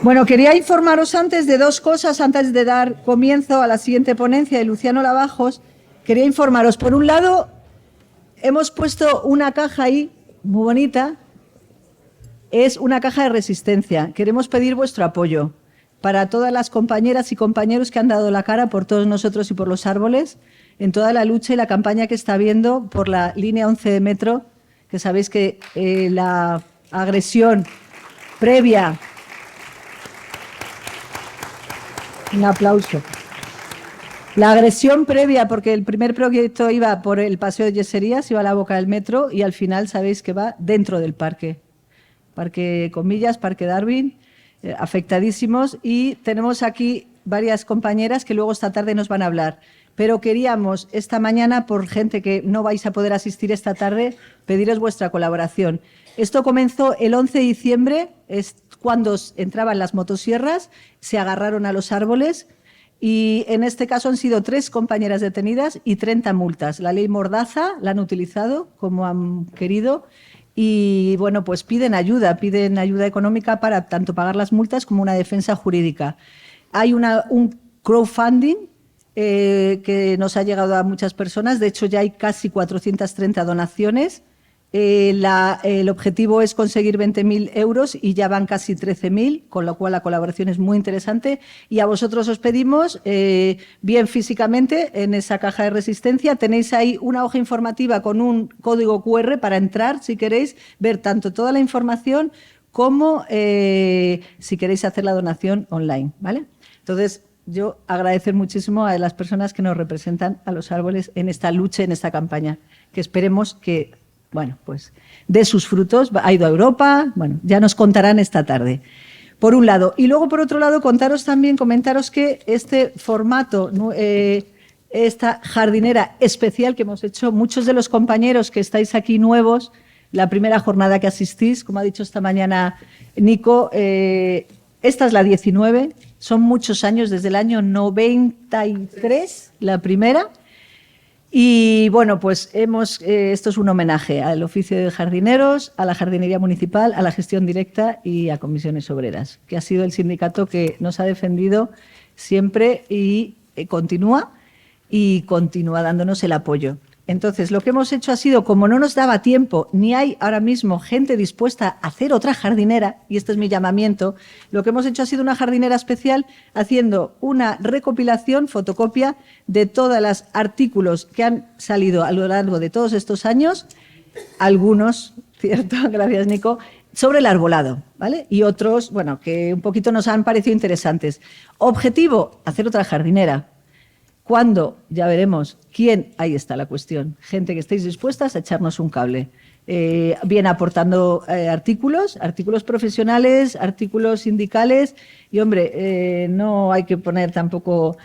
Bueno, quería informaros antes de dos cosas, antes de dar comienzo a la siguiente ponencia de Luciano Lavajos. Quería informaros, por un lado, hemos puesto una caja ahí, muy bonita, es una caja de resistencia. Queremos pedir vuestro apoyo para todas las compañeras y compañeros que han dado la cara por todos nosotros y por los árboles, en toda la lucha y la campaña que está habiendo por la línea 11 de metro, que sabéis que la agresión previa... Un aplauso. La agresión previa, porque el primer proyecto iba por el Paseo de Yeserías, iba a la boca del metro y al final sabéis que va dentro del parque. Parque Comillas, Parque Darwin, afectadísimos. Y tenemos aquí varias compañeras que luego esta tarde nos van a hablar. Pero queríamos esta mañana, por gente que no vais a poder asistir esta tarde, pediros vuestra colaboración. Esto comenzó el 11 de diciembre, es cuando entraban las motosierras, se agarraron a los árboles y en este caso han sido 3 compañeras detenidas y 30 multas. La ley Mordaza la han utilizado como han querido y bueno, pues piden ayuda económica para tanto pagar las multas como una defensa jurídica. Hay un crowdfunding que nos ha llegado a muchas personas, de hecho ya hay casi 430 donaciones. El objetivo es conseguir 20.000 euros y ya van casi 13.000, con lo cual la colaboración es muy interesante. Y a vosotros os pedimos, bien físicamente, en esa caja de resistencia, tenéis ahí una hoja informativa con un código QR para entrar, si queréis, ver tanto toda la información como si queréis hacer la donación online, ¿vale? Entonces, yo agradecer muchísimo a las personas que nos representan a los árboles en esta lucha, en esta campaña, que esperemos que... Bueno, pues de sus frutos, ha ido a Europa, bueno, ya nos contarán esta tarde, por un lado. Y luego, por otro lado, comentaros que este formato, esta jardinera especial que hemos hecho, muchos de los compañeros que estáis aquí nuevos, la primera jornada que asistís, como ha dicho esta mañana Nico, esta es la 19, son muchos años, desde el año 93, la primera. Y bueno, pues esto es un homenaje al oficio de jardineros, a la jardinería municipal, a la gestión directa y a comisiones obreras, que ha sido el sindicato que nos ha defendido siempre y continúa dándonos el apoyo. Entonces, lo que hemos hecho ha sido, como no nos daba tiempo, ni hay ahora mismo gente dispuesta a hacer otra jardinera, y este es mi llamamiento, lo que hemos hecho ha sido una jardinera especial haciendo una recopilación, fotocopia, de todos los artículos que han salido a lo largo de todos estos años, algunos, ¿cierto? Gracias, Nico, sobre el arbolado, ¿vale? Y otros, bueno, que un poquito nos han parecido interesantes. Objetivo, hacer otra jardinera. ¿Cuándo? Ya veremos quién, ahí está la cuestión, gente que estéis dispuestas a echarnos un cable. Bien aportando artículos profesionales, artículos sindicales y, hombre, no hay que poner tampoco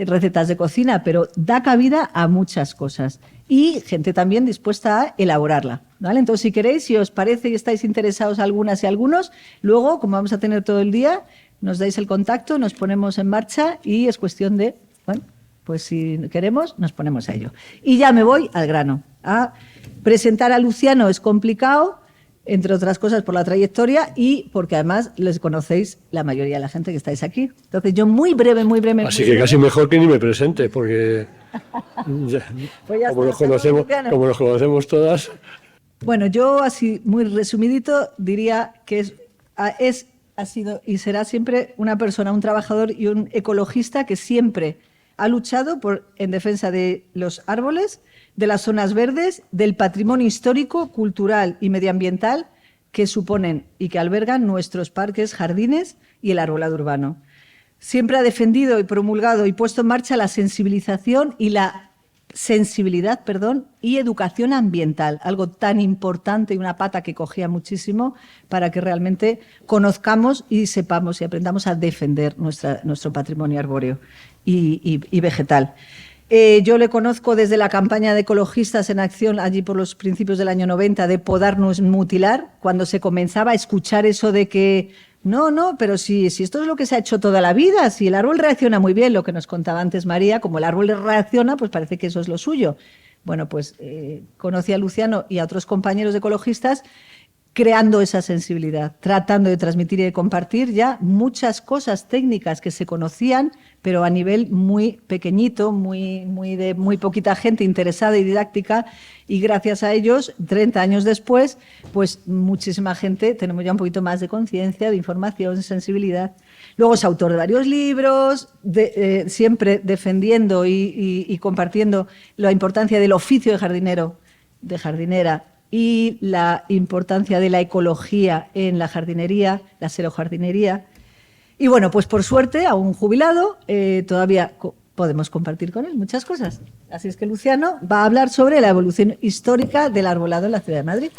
recetas de cocina, pero da cabida a muchas cosas y gente también dispuesta a elaborarla, ¿vale? Entonces, si queréis, si os parece y estáis interesados algunas y algunos, luego, como vamos a tener todo el día, nos dais el contacto, nos ponemos en marcha y es cuestión de, bueno, pues si queremos, nos ponemos a ello. Y ya me voy al grano. A presentar a Luciano es complicado, entre otras cosas por la trayectoria y porque además les conocéis la mayoría de la gente que estáis aquí. Entonces yo muy breve. Así que casi mejor que ni me presente, porque pues como nos conocemos todas. Bueno, yo así muy resumidito diría que ha sido y será siempre una persona, un trabajador y un ecologista que siempre ha luchado en defensa de los árboles, de las zonas verdes, del patrimonio histórico, cultural y medioambiental que suponen y que albergan nuestros parques, jardines y el arbolado urbano. Siempre ha defendido y promulgado y puesto en marcha la sensibilización y y educación ambiental, algo tan importante y una pata que cogía muchísimo para que realmente conozcamos y sepamos y aprendamos a defender nuestro patrimonio arbóreo y vegetal. Yo le conozco desde la campaña de Ecologistas en Acción, allí por los principios del año 90, de podarnos mutilar, cuando se comenzaba a escuchar eso de que no, pero si esto es lo que se ha hecho toda la vida, si el árbol reacciona muy bien, lo que nos contaba antes María, como el árbol reacciona, pues parece que eso es lo suyo. Bueno, pues conocí a Luciano y a otros compañeros ecologistas creando esa sensibilidad, tratando de transmitir y de compartir ya muchas cosas técnicas que se conocían, pero a nivel muy pequeñito, de muy poquita gente interesada y didáctica, y gracias a ellos, 30 años después, pues muchísima gente, tenemos ya un poquito más de conciencia, de información, de sensibilidad. Luego es autor de varios libros, siempre defendiendo y compartiendo la importancia del oficio de jardinero, de jardinera, y la importancia de la ecología en la jardinería, la serojardinería. Y bueno, pues por suerte, aún jubilado, todavía podemos compartir con él muchas cosas. Así es que Luciano va a hablar sobre la evolución histórica del arbolado en la ciudad de Madrid.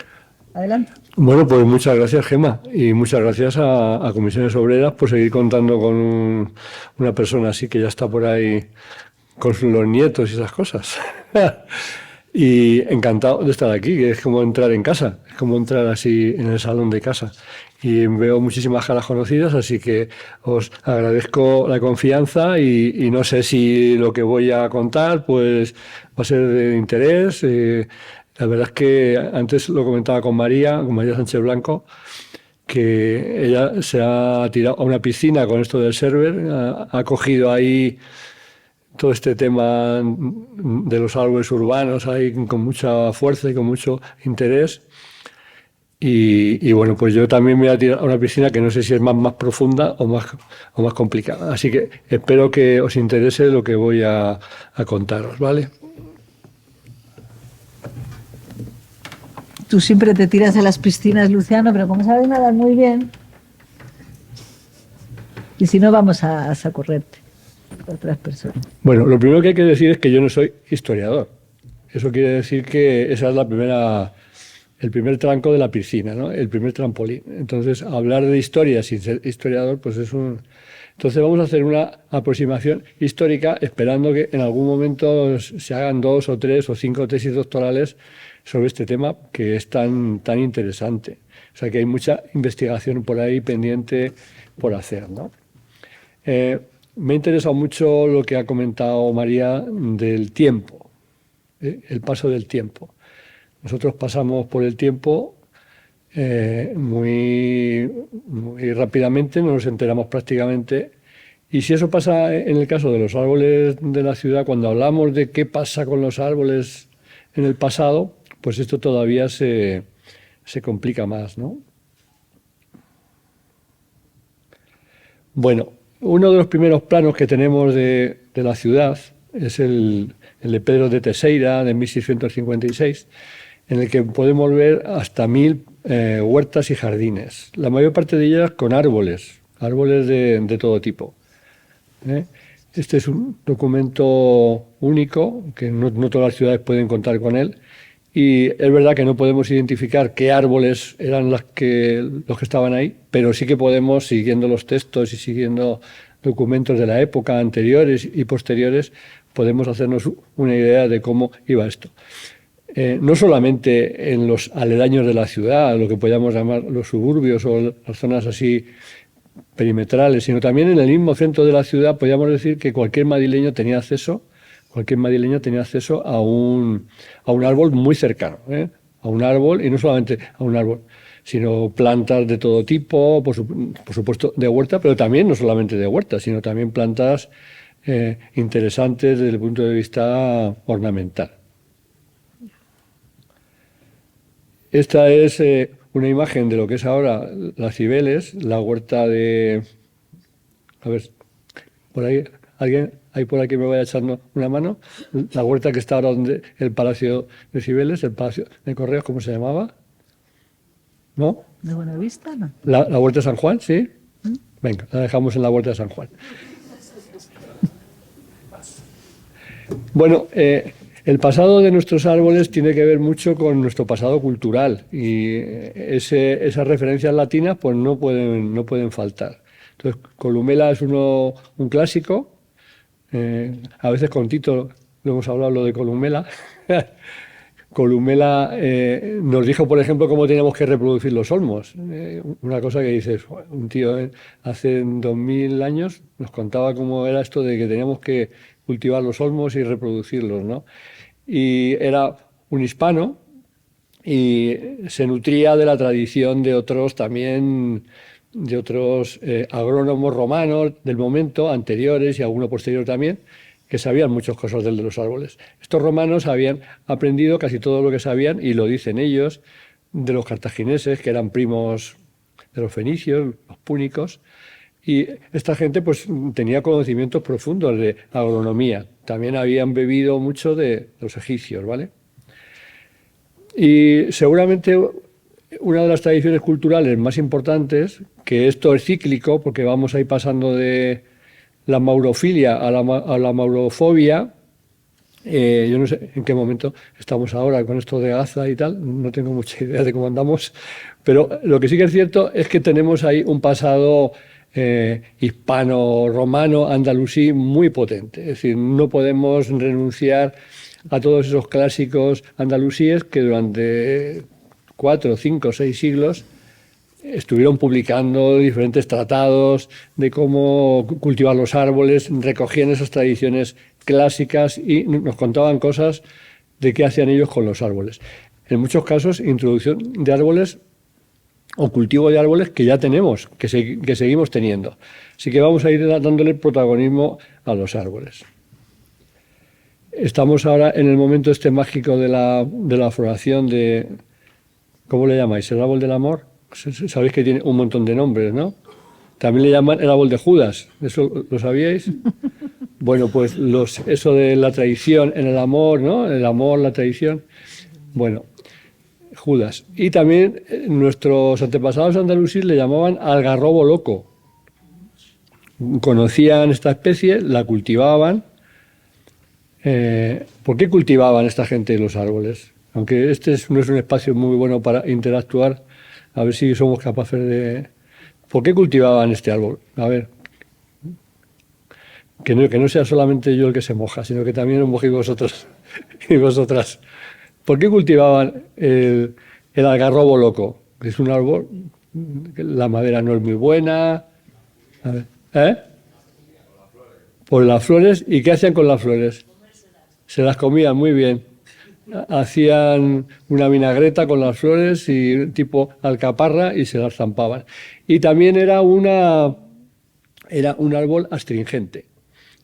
Adelante. Bueno, pues muchas gracias, Gemma, y muchas gracias a Comisiones Obreras por seguir contando con una persona así que ya está por ahí con los nietos y esas cosas. Y encantado de estar aquí, que es como entrar en casa, es como entrar así en el salón de casa. Y veo muchísimas caras conocidas, así que os agradezco la confianza y no sé si lo que voy a contar pues va a ser de interés. La verdad es que antes lo comentaba con María Sánchez Blanco, que ella se ha tirado a una piscina con esto del server, ha cogido ahí todo este tema de los árboles urbanos ahí con mucha fuerza y con mucho interés. Y bueno, pues yo también me voy a tirar a una piscina que no sé si es más profunda o más complicada. Así que espero que os interese lo que voy a contaros, ¿vale? Tú siempre te tiras a las piscinas, Luciano, pero como sabes nadar muy bien, y si no vamos a socorrerte. Otras personas. Bueno, lo primero que hay que decir es que yo no soy historiador. Eso quiere decir que esa es el primer tranco de la piscina, ¿no? El primer trampolín. Entonces, hablar de historia sin ser historiador, pues es un... Entonces vamos a hacer una aproximación histórica esperando que en algún momento se hagan 2 o 3 o 5 tesis doctorales sobre este tema que es tan interesante. O sea que hay mucha investigación por ahí pendiente por hacer, ¿no? Me ha interesado mucho lo que ha comentado María del tiempo, el paso del tiempo. Nosotros pasamos por el tiempo muy rápidamente, no nos enteramos prácticamente. Y si eso pasa en el caso de los árboles de la ciudad, cuando hablamos de qué pasa con los árboles en el pasado, pues esto todavía se complica más, ¿no? Bueno, uno de los primeros planos que tenemos de la ciudad es el de Pedro de Teixeira, de 1656, en el que podemos ver hasta 1000 huertas y jardines, la mayor parte de ellas con árboles de todo tipo. Este es un documento único, que no todas las ciudades pueden contar con él, y es verdad que no podemos identificar qué árboles eran los que estaban ahí, pero sí que podemos, siguiendo los textos y siguiendo documentos de la época anteriores y posteriores, podemos hacernos una idea de cómo iba esto. No solamente en los aledaños de la ciudad, lo que podríamos llamar los suburbios o las zonas así perimetrales, sino también en el mismo centro de la ciudad, podríamos decir que cualquier madrileño tenía acceso a un árbol muy cercano, a un árbol, y no solamente a un árbol, sino plantas de todo tipo, por supuesto de huerta, pero también no solamente de huerta, sino también plantas interesantes desde el punto de vista ornamental. Esta es una imagen de lo que es ahora las Cibeles, la huerta de... A ver, por ahí, ¿alguien hay por aquí me vaya echando una mano? La huerta que está ahora donde el Palacio de Cibeles, el Palacio de Correos, ¿cómo se llamaba? ¿No? ¿De Buenavista? No. La Huerta de San Juan, ¿sí? Venga, la dejamos en la Huerta de San Juan. Bueno, el pasado de nuestros árboles tiene que ver mucho con nuestro pasado cultural y esas referencias latinas pues no pueden faltar. Entonces, Columela es un clásico. A veces con Tito lo hemos hablado lo de Columela. Columela nos dijo, por ejemplo, cómo teníamos que reproducir los olmos. Una cosa que dices, un tío hace 2000 años nos contaba cómo era esto de que teníamos que cultivar los olmos y reproducirlos, ¿no? Y era un hispano y se nutría de la tradición de otros también, de otros agrónomos romanos del momento, anteriores y alguno posterior también, que sabían muchas cosas de los árboles. Estos romanos habían aprendido casi todo lo que sabían, y lo dicen ellos, de los cartagineses, que eran primos de los fenicios, los púnicos, y esta gente pues tenía conocimientos profundos de agronomía. También habían bebido mucho de los egipcios, ¿vale? Y seguramente una de las tradiciones culturales más importantes, que esto es cíclico, porque vamos a ir pasando de la maurofilia a la maurofobia. Yo no sé en qué momento estamos ahora con esto de Gaza y tal, no tengo mucha idea de cómo andamos, pero lo que sí que es cierto es que tenemos ahí un pasado hispano-romano, andalusí muy potente. Es decir, no podemos renunciar a todos esos clásicos andalusíes que durante 4, 5, 6 siglos estuvieron publicando diferentes tratados de cómo cultivar los árboles, recogían esas tradiciones clásicas y nos contaban cosas de qué hacían ellos con los árboles. En muchos casos, introducción de árboles o cultivo de árboles que ya tenemos, que seguimos teniendo. Así que vamos a ir dándole protagonismo a los árboles. Estamos ahora en el momento este mágico de la floración de... ¿Cómo le llamáis? ¿El árbol del amor? Sabéis que tiene un montón de nombres, ¿no? También le llaman el árbol de Judas. ¿Eso lo sabíais? Bueno, pues eso de la traición en el amor, ¿no? El amor, la traición. Bueno, Judas. Y también nuestros antepasados andalusíes le llamaban algarrobo loco. Conocían esta especie, la cultivaban. ¿Por qué cultivaban esta gente los árboles? Aunque este no es un espacio muy bueno para interactuar, a ver si somos capaces de... ¿Por qué cultivaban este árbol? A ver, que no sea solamente yo el que se moja, sino que también os mojéis vosotros y vosotras. ¿Por qué cultivaban el algarrobo loco? Es un árbol, la madera no es muy buena. A ver, ¿eh? Por las flores. ¿Y qué hacían con las flores? Se las comían, muy bien. Hacían una vinagreta con las flores y tipo alcaparra y se las zampaban. Y también era un árbol astringente,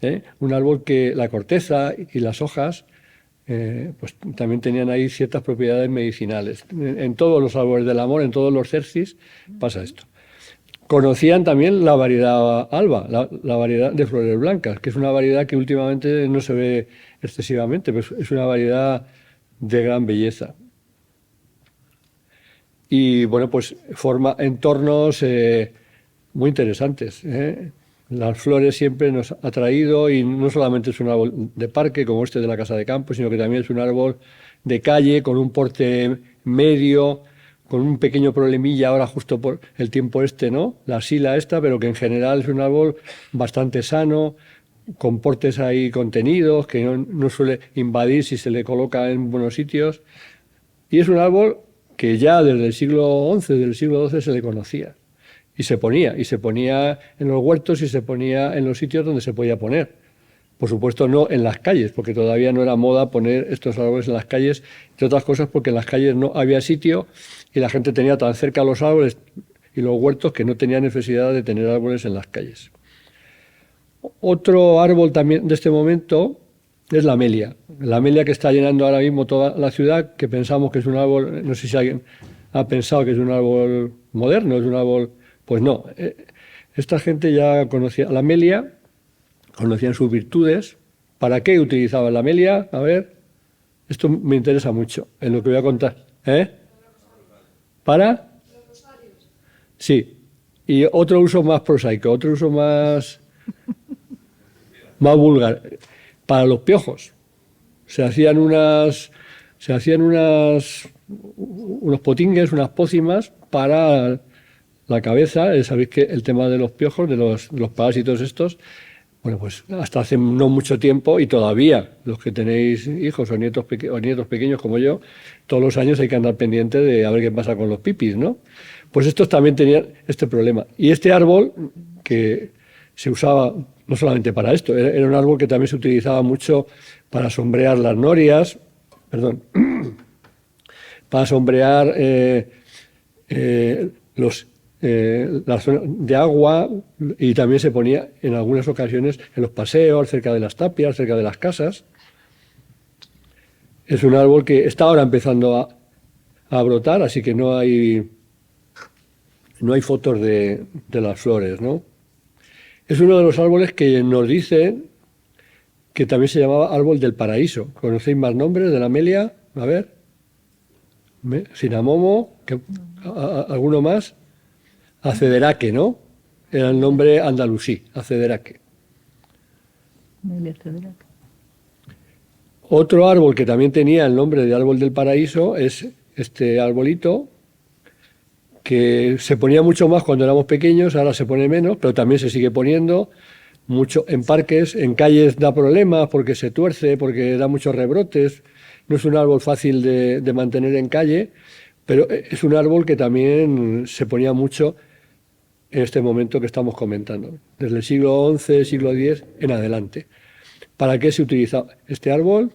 ¿eh? Un árbol que la corteza y las hojas pues también tenían ahí ciertas propiedades medicinales. En todos los árboles del amor, en todos los cercis, pasa esto. Conocían también la variedad alba, la variedad de flores blancas, que es una variedad que últimamente no se ve excesivamente, pero es una variedad de gran belleza. Y bueno, pues forma entornos muy interesantes, ¿eh? Las flores siempre nos ha atraído, y no solamente es un árbol de parque como este de la Casa de Campo, sino que también es un árbol de calle con un porte medio, con un pequeño problemilla ahora justo por el tiempo este, ¿no? La sila esta, pero que en general es un árbol bastante sano, con portes ahí contenidos, que no suele invadir si se le coloca en buenos sitios. Y es un árbol que ya desde el siglo XI, desde el siglo XII se le conocía. Y se ponía en los huertos y se ponía en los sitios donde se podía poner. Por supuesto no en las calles, porque todavía no era moda poner estos árboles en las calles, entre otras cosas porque en las calles no había sitio y la gente tenía tan cerca los árboles y los huertos que no tenía necesidad de tener árboles en las calles. Otro árbol también de este momento es la amelia. La amelia que está llenando ahora mismo toda la ciudad, que pensamos que es un árbol, no sé si alguien ha pensado que es un árbol moderno, es un árbol... Pues no, esta gente ya conocía la amelia, conocían sus virtudes. ¿Para qué utilizaban la amelia? A ver, esto me interesa mucho, en lo que voy a contar. ¿Para? Sí. Y otro uso más prosaico, otro uso más vulgar. Para los piojos. Se hacían unos potingues, unas pócimas para la cabeza. Sabéis que el tema de los piojos, de los parásitos estos, bueno, pues hasta hace no mucho tiempo, y todavía los que tenéis hijos o nietos pequeños como yo, todos los años hay que andar pendiente de a ver qué pasa con los pipis, ¿no? Pues estos también tenían este problema. Y este árbol, que se usaba no solamente para esto, era un árbol que también se utilizaba mucho para sombrear las norias, para sombrear la zona de agua, y también se ponía en algunas ocasiones en los paseos, cerca de las tapias, cerca de las casas. Es un árbol que está ahora empezando a brotar, así que no hay fotos de las flores, ¿no? Es uno de los árboles que nos dicen que también se llamaba árbol del paraíso. ¿Conocéis más nombres de la Amelia? A ver. Cinamomo, ¿alguno más? Acederaque, ¿no? Era el nombre andalusí, Acederaque. Otro árbol que también tenía el nombre de árbol del paraíso es este arbolito, que se ponía mucho más cuando éramos pequeños, ahora se pone menos, pero también se sigue poniendo mucho en parques, en calles da problemas porque se tuerce, porque da muchos rebrotes. No es un árbol fácil de mantener en calle, pero es un árbol que también se ponía mucho en este momento que estamos comentando, desde el siglo XI, siglo X en adelante. ¿Para qué se utilizaba este árbol?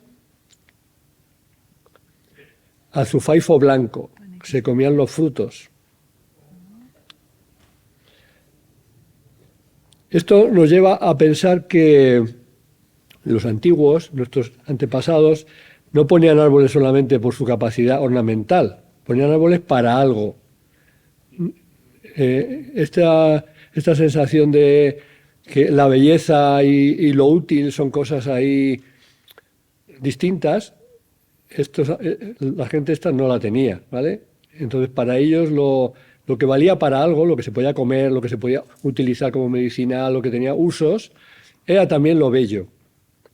Azufaifo blanco, se comían los frutos. Esto nos lleva a pensar que los antiguos, nuestros antepasados, no ponían árboles solamente por su capacidad ornamental, ponían árboles para algo. Esta sensación de que la belleza y lo útil son cosas ahí distintas, la gente esta no la tenía, ¿vale? Entonces, para ellos lo que valía para algo, lo que se podía comer, lo que se podía utilizar como medicinal, lo que tenía usos, era también lo bello,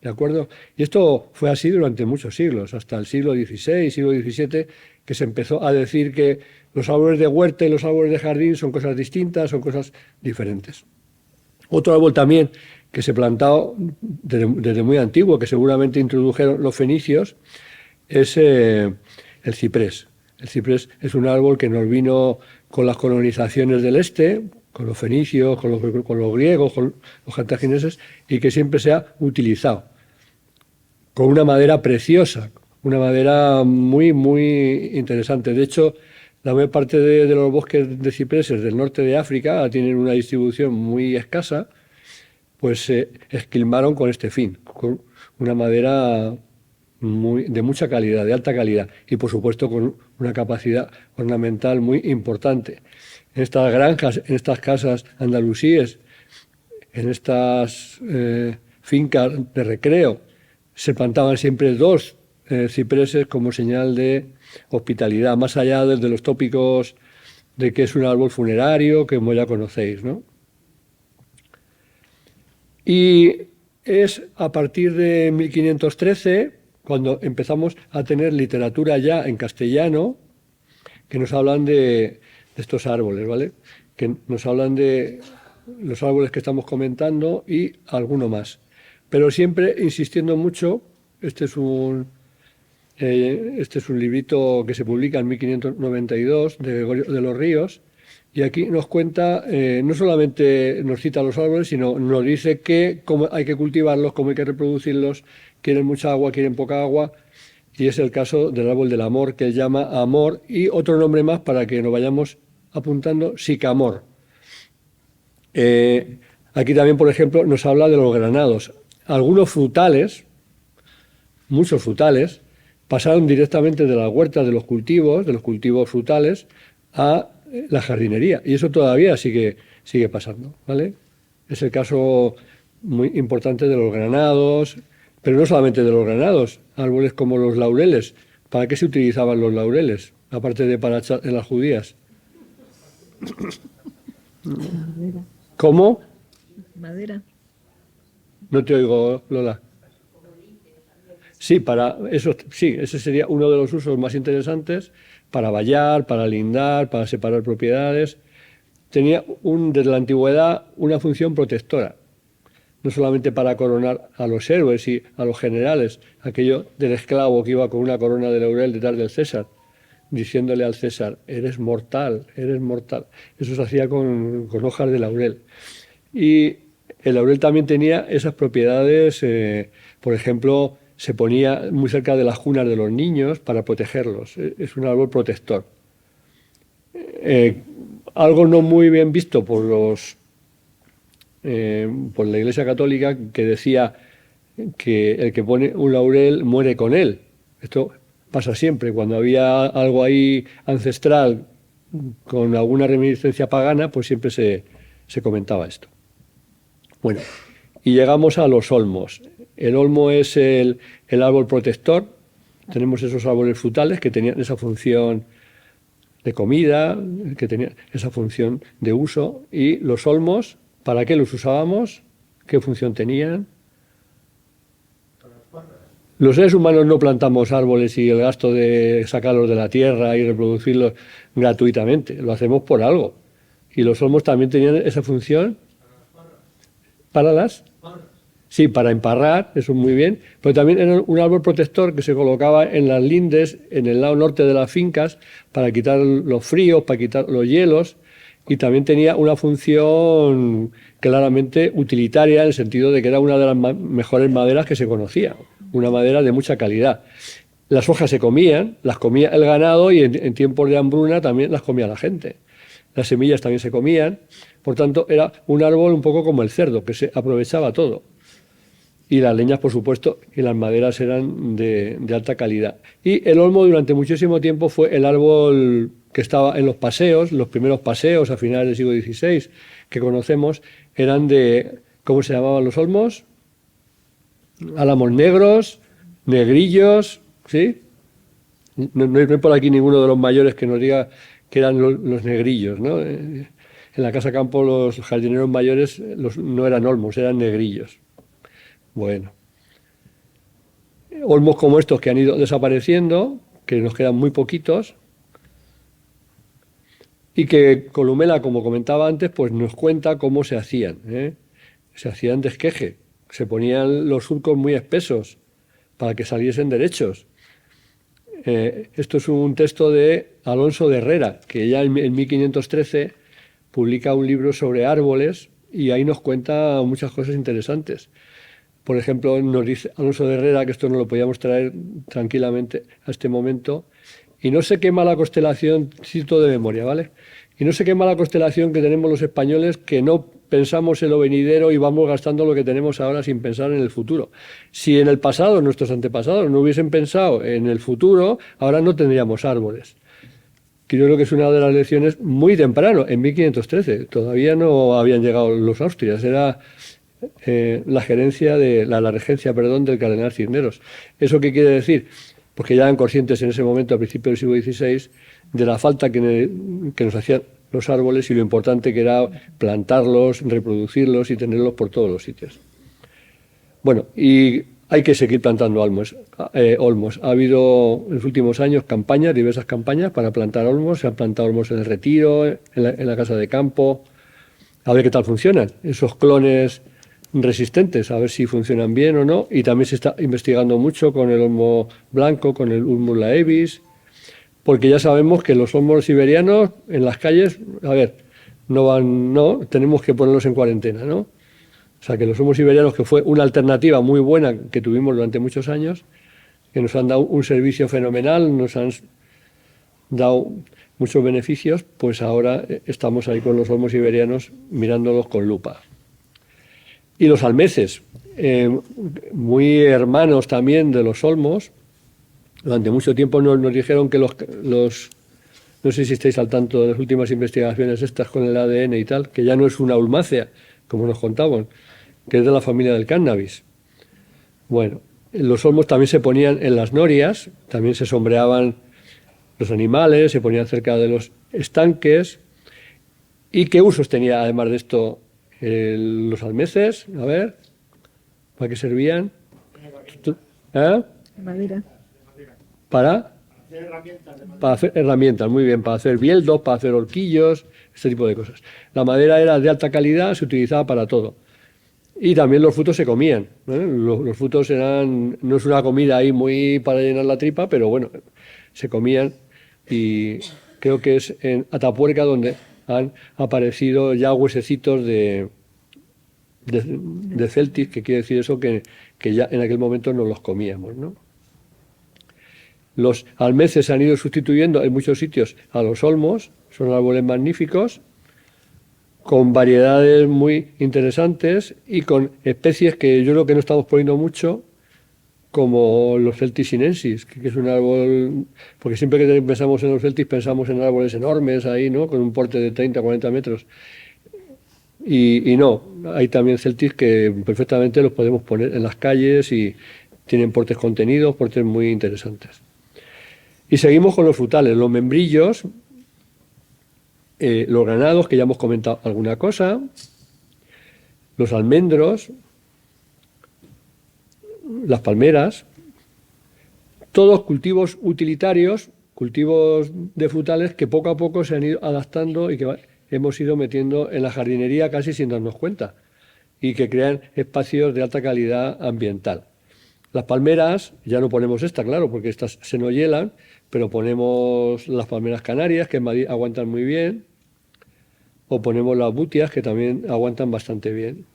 ¿de acuerdo? Y esto fue así durante muchos siglos, hasta el siglo XVI, siglo XVII, que se empezó a decir que los árboles de huerta y los árboles de jardín son cosas distintas, son cosas diferentes. Otro árbol también que se plantó desde muy antiguo, que seguramente introdujeron los fenicios, es el ciprés. El ciprés es un árbol que nos vino con las colonizaciones del este, con los fenicios, con los griegos, con los cartagineses, y que siempre se ha utilizado con una madera preciosa, una madera muy, muy interesante. De hecho, la mayor parte de los bosques de cipreses del norte de África tienen una distribución muy escasa, pues se esquilmaron con este fin, con una madera de mucha calidad, de alta calidad, y por supuesto con una capacidad ornamental muy importante. En estas granjas, en estas casas andalusíes, en estas fincas de recreo, se plantaban siempre dos cipreses como señal de hospitalidad, más allá de los tópicos de que es un árbol funerario, que como ya conocéis, ¿no? Y es a partir de 1513 cuando empezamos a tener literatura ya en castellano, que nos hablan de estos árboles, ¿vale? Que nos hablan de los árboles que estamos comentando y alguno más. Pero siempre insistiendo mucho, este es un librito que se publica en 1592 de Gregorio de los Ríos, y aquí nos cuenta, no solamente nos cita los árboles, sino nos dice cómo hay que cultivarlos, cómo hay que reproducirlos, quieren mucha agua, quieren poca agua, y es el caso del árbol del amor, que él llama amor, y otro nombre más para que nos vayamos apuntando, sicamor. Aquí también, por ejemplo, nos habla de los granados. Algunos frutales, muchos frutales, pasaron directamente de las huertas de los cultivos frutales, a la jardinería, y eso todavía sigue pasando, ¿vale? Es el caso muy importante de los granados, pero no solamente de los granados, árboles como los laureles. ¿Para qué se utilizaban los laureles? Aparte de para echar en las judías. Madera. ¿Cómo? Madera. No te oigo, Lola. Sí, para eso, sí, ese sería uno de los usos más interesantes, para vallar, para lindar, para separar propiedades. Tenía desde la antigüedad una función protectora, no solamente para coronar a los héroes y a los generales, aquello del esclavo que iba con una corona de laurel detrás del César, diciéndole al César, eres mortal, eres mortal. Eso se hacía con hojas de laurel. Y el laurel también tenía esas propiedades, por ejemplo, se ponía muy cerca de las cunas de los niños para protegerlos. Es un árbol protector. Algo no muy bien visto por la Iglesia Católica, que decía que el que pone un laurel muere con él. Esto pasa siempre. Cuando había algo ahí ancestral con alguna reminiscencia pagana, pues siempre se comentaba esto. Bueno, y llegamos a los olmos. El olmo es el árbol protector. Tenemos esos árboles frutales que tenían esa función de comida, que tenían esa función de uso. Y los olmos, ¿para qué los usábamos? ¿Qué función tenían? Los seres humanos no plantamos árboles y el gasto de sacarlos de la tierra y reproducirlos gratuitamente. Lo hacemos por algo. Y los olmos también tenían esa función. ¿Para las? Sí, para emparrar, eso muy bien. Pero también era un árbol protector que se colocaba en las lindes, en el lado norte de las fincas, para quitar los fríos, para quitar los hielos. Y también tenía una función claramente utilitaria, en el sentido de que era una de las mejores maderas que se conocía. Una madera de mucha calidad. Las hojas se comían, las comía el ganado y en tiempos de hambruna también las comía la gente. Las semillas también se comían. Por tanto, era un árbol un poco como el cerdo, que se aprovechaba todo. Y las leñas, por supuesto, y las maderas eran de alta calidad. Y el olmo durante muchísimo tiempo fue el árbol que estaba en los paseos. Los primeros paseos a finales del siglo XVI que conocemos eran de, ¿cómo se llamaban los olmos? Álamos negros, negrillos, ¿sí? No hay por aquí ninguno de los mayores que nos diga que eran los negrillos, ¿no? En la Casa Campo los jardineros mayores no eran olmos, eran negrillos. Bueno. Olmos como estos que han ido desapareciendo, que nos quedan muy poquitos, y que Columela, como comentaba antes, pues nos cuenta cómo se hacían, ¿eh? Se hacían de esqueje, se ponían los surcos muy espesos para que saliesen derechos. Esto es un texto de Alonso de Herrera, que ya en 1513 publica un libro sobre árboles y ahí nos cuenta muchas cosas interesantes. Por ejemplo, nos dice Alonso de Herrera, que esto no lo podíamos traer tranquilamente a este momento, y no se quema la constelación, cito de memoria, ¿vale? Y no se quema la constelación que tenemos los españoles, que no pensamos en lo venidero y vamos gastando lo que tenemos ahora sin pensar en el futuro. Si en el pasado nuestros antepasados no hubiesen pensado en el futuro, ahora no tendríamos árboles. Creo que es una de las lecciones muy temprano, en 1513. Todavía no habían llegado los Austrias, era la gerencia de la regencia, perdón, del cardenal Cisneros. ¿Eso qué quiere decir? Pues que ya eran conscientes en ese momento, a principios del siglo XVI, de la falta que nos hacían los árboles y lo importante que era plantarlos, reproducirlos y tenerlos por todos los sitios. Bueno, y hay que seguir plantando olmos. Ha habido en los últimos años campañas, diversas campañas para plantar olmos. Se han plantado olmos en el Retiro, en la Casa de Campo. A ver qué tal funcionan esos clones resistentes, a ver si funcionan bien o no. Y también se está investigando mucho con el olmo blanco, con el Ulmus laevis, porque ya sabemos que los olmos siberianos en las calles, a ver, tenemos que ponerlos en cuarentena, ¿no? O sea, que los olmos siberianos, que fue una alternativa muy buena que tuvimos durante muchos años, que nos han dado un servicio fenomenal, nos han dado muchos beneficios, pues ahora estamos ahí con los olmos siberianos mirándolos con lupa. Y los almeces, muy hermanos también de los olmos. Durante mucho tiempo nos dijeron que no sé si estáis al tanto de las últimas investigaciones estas con el ADN y tal, que ya no es una ulmácea, como nos contaban, que es de la familia del cannabis. Bueno, los olmos también se ponían en las norias, también se sombreaban los animales, se ponían cerca de los estanques. ¿Y qué usos tenía, además de esto, los almeces? A ver, ¿para qué servían? Madera. Para hacer herramientas, muy bien, para hacer bieldos, para hacer horquillos, este tipo de cosas. La madera era de alta calidad, se utilizaba para todo. Y también los frutos se comían, ¿eh? Los frutos no es una comida ahí muy para llenar la tripa, pero bueno, se comían. Y creo que es en Atapuerca donde han aparecido ya huesecitos de de Celtis, que quiere decir eso que ya en aquel momento nos los comíamos, ¿no? Los almeces se han ido sustituyendo en muchos sitios a los olmos, son árboles magníficos, con variedades muy interesantes y con especies que yo creo que no estamos poniendo mucho, como los Celtis sinensis, que es un árbol, porque siempre que pensamos en los Celtis pensamos en árboles enormes ahí, ¿no? Con un porte de 30, 40 metros. Y no, hay también Celtis que perfectamente los podemos poner en las calles y tienen portes contenidos, portes muy interesantes. Y seguimos con los frutales, los membrillos, los granados, que ya hemos comentado alguna cosa, los almendros, las palmeras, todos cultivos utilitarios, cultivos de frutales que poco a poco se han ido adaptando y que hemos ido metiendo en la jardinería casi sin darnos cuenta y que crean espacios de alta calidad ambiental. Las palmeras, ya no ponemos esta, claro, porque estas se nos hielan, pero ponemos las palmeras canarias, que en Madrid aguantan muy bien, o ponemos las butias, que también aguantan bastante bien.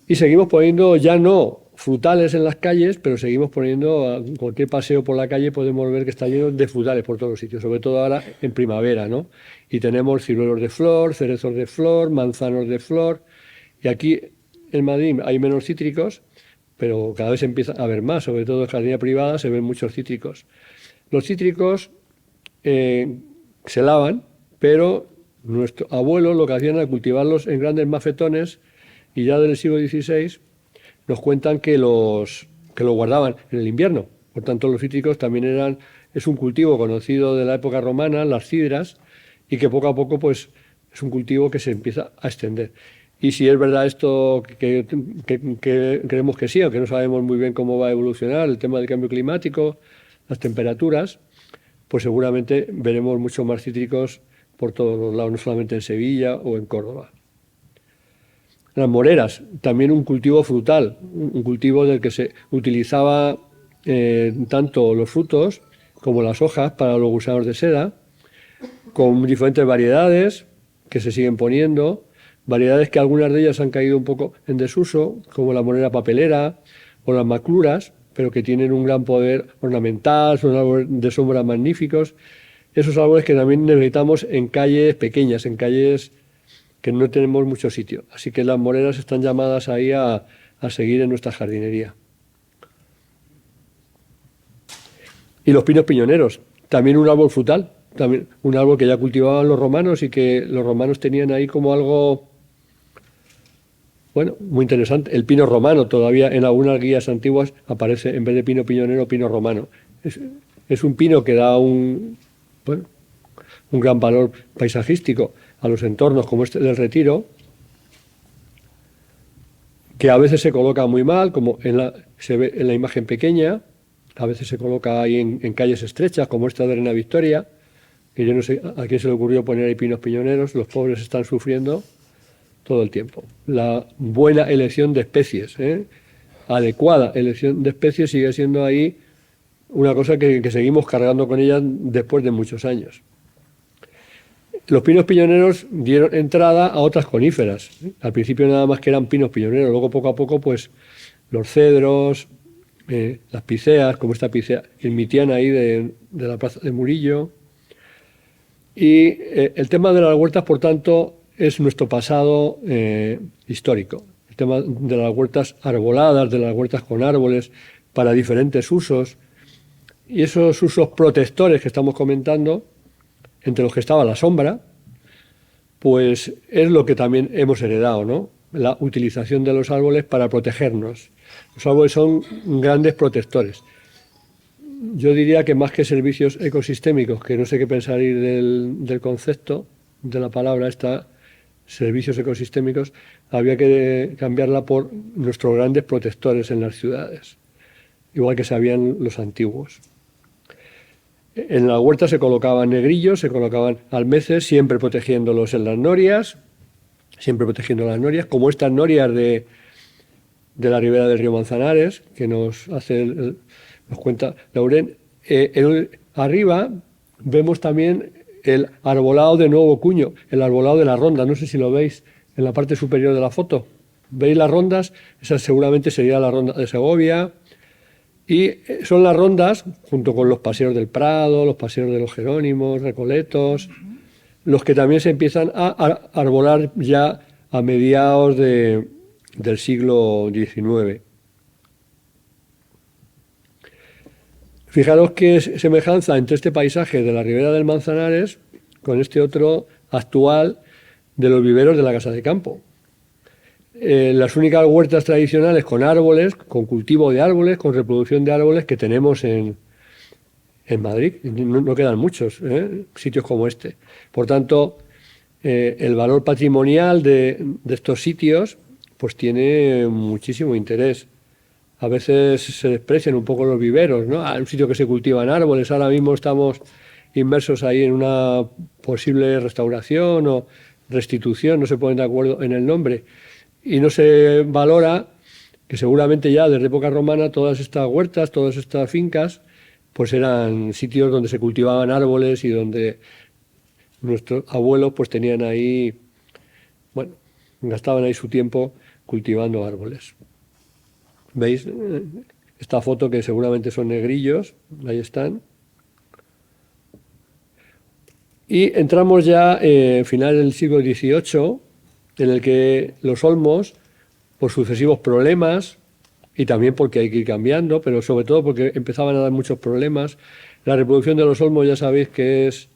Y seguimos poniendo ya no frutales en las calles, pero seguimos poniendo, a cualquier paseo por la calle podemos ver que está lleno de frutales por todos los sitios, sobre todo ahora en primavera, ¿no? Y tenemos ciruelos de flor, cerezos de flor, manzanos de flor, y aquí en Madrid hay menos cítricos, pero cada vez empieza a haber más, sobre todo en jardinería privada se ven muchos cítricos. Los cítricos se lavan, pero nuestros abuelos lo que hacían era cultivarlos en grandes mafetones, y ya del siglo XVI nos cuentan que los guardaban en el invierno. Por tanto, los cítricos también es un cultivo conocido de la época romana, las sidras, y que poco a poco pues, es un cultivo que se empieza a extender. Y si es verdad esto que creemos que sí, aunque no sabemos muy bien cómo va a evolucionar el tema del cambio climático, las temperaturas, pues seguramente veremos muchos más cítricos por todos los lados, no solamente en Sevilla o en Córdoba. Las moreras, también un cultivo frutal, un cultivo del que se utilizaba tanto los frutos como las hojas para los gusanos de seda, con diferentes variedades que se siguen poniendo, variedades que algunas de ellas han caído un poco en desuso, como la morera papelera o las macluras, pero que tienen un gran poder ornamental, son árboles de sombra magníficos. Esos árboles que también necesitamos en calles pequeñas, en calles que no tenemos mucho sitio. Así que las moreras están llamadas ahí a seguir en nuestra jardinería. Y los pinos piñoneros, también un árbol frutal, también un árbol que ya cultivaban los romanos y que los romanos tenían ahí como algo, bueno, muy interesante. El pino romano, todavía en algunas guías antiguas aparece, en vez de pino piñonero, pino romano. Es un pino que da un gran valor paisajístico a los entornos como este del Retiro, que a veces se coloca muy mal, como se ve en la imagen pequeña, a veces se coloca ahí en calles estrechas, como esta de Reina Victoria, que yo no sé a quién se le ocurrió poner ahí pinos piñoneros, los pobres están sufriendo todo el tiempo. La buena elección de especies, adecuada elección de especies sigue siendo ahí una cosa que seguimos cargando con ella después de muchos años. Los pinos piñoneros dieron entrada a otras coníferas. Al principio nada más que eran pinos piñoneros, luego poco a poco pues los cedros, las piceas, como esta picea ilmitiana ahí de la plaza de Murillo. Y el tema de las huertas, por tanto, es nuestro pasado histórico. El tema de las huertas arboladas, de las huertas con árboles para diferentes usos. Y esos usos protectores que estamos comentando, entre los que estaba la sombra, pues es lo que también hemos heredado, ¿no? La utilización de los árboles para protegernos. Los árboles son grandes protectores. Yo diría que más que servicios ecosistémicos, que no sé qué pensar del concepto de la palabra esta, servicios ecosistémicos, había que cambiarla por nuestros grandes protectores en las ciudades, igual que sabían los antiguos. En la huerta se colocaban negrillos, se colocaban almeces, siempre protegiéndolos en las norias, como estas norias de la ribera del río Manzanares, que nos cuenta Lauren. Arriba vemos también el arbolado de Nuevo Cuño, el arbolado de la Ronda, no sé si lo veis en la parte superior de la foto. ¿Veis las rondas? Esa seguramente sería la ronda de Segovia. Y son las rondas, junto con los paseos del Prado, los paseos de los Jerónimos, Recoletos, los que también se empiezan a arbolar ya a mediados del siglo XIX. Fijaros qué semejanza entre este paisaje de la Ribera del Manzanares con este otro actual de los viveros de la Casa de Campo. Las únicas huertas tradicionales con árboles, con cultivo de árboles, con reproducción de árboles que tenemos en Madrid. No quedan muchos sitios como este. Por tanto, el valor patrimonial de estos sitios pues tiene muchísimo interés. A veces se desprecian un poco los viveros, ¿no? Hay un sitio que se cultivan árboles. Ahora mismo estamos inmersos ahí en una posible restauración o restitución, no se ponen de acuerdo en el nombre. Y no se valora que seguramente ya desde época romana todas estas huertas, todas estas fincas, pues eran sitios donde se cultivaban árboles y donde nuestros abuelos pues tenían ahí, bueno, gastaban ahí su tiempo cultivando árboles. ¿Veis esta foto que seguramente son negrillos? Ahí están. Y entramos ya final del siglo XVIII, en el que los olmos, por sucesivos problemas, y también porque hay que ir cambiando, pero sobre todo porque empezaban a dar muchos problemas. La reproducción de los olmos ya sabéis que es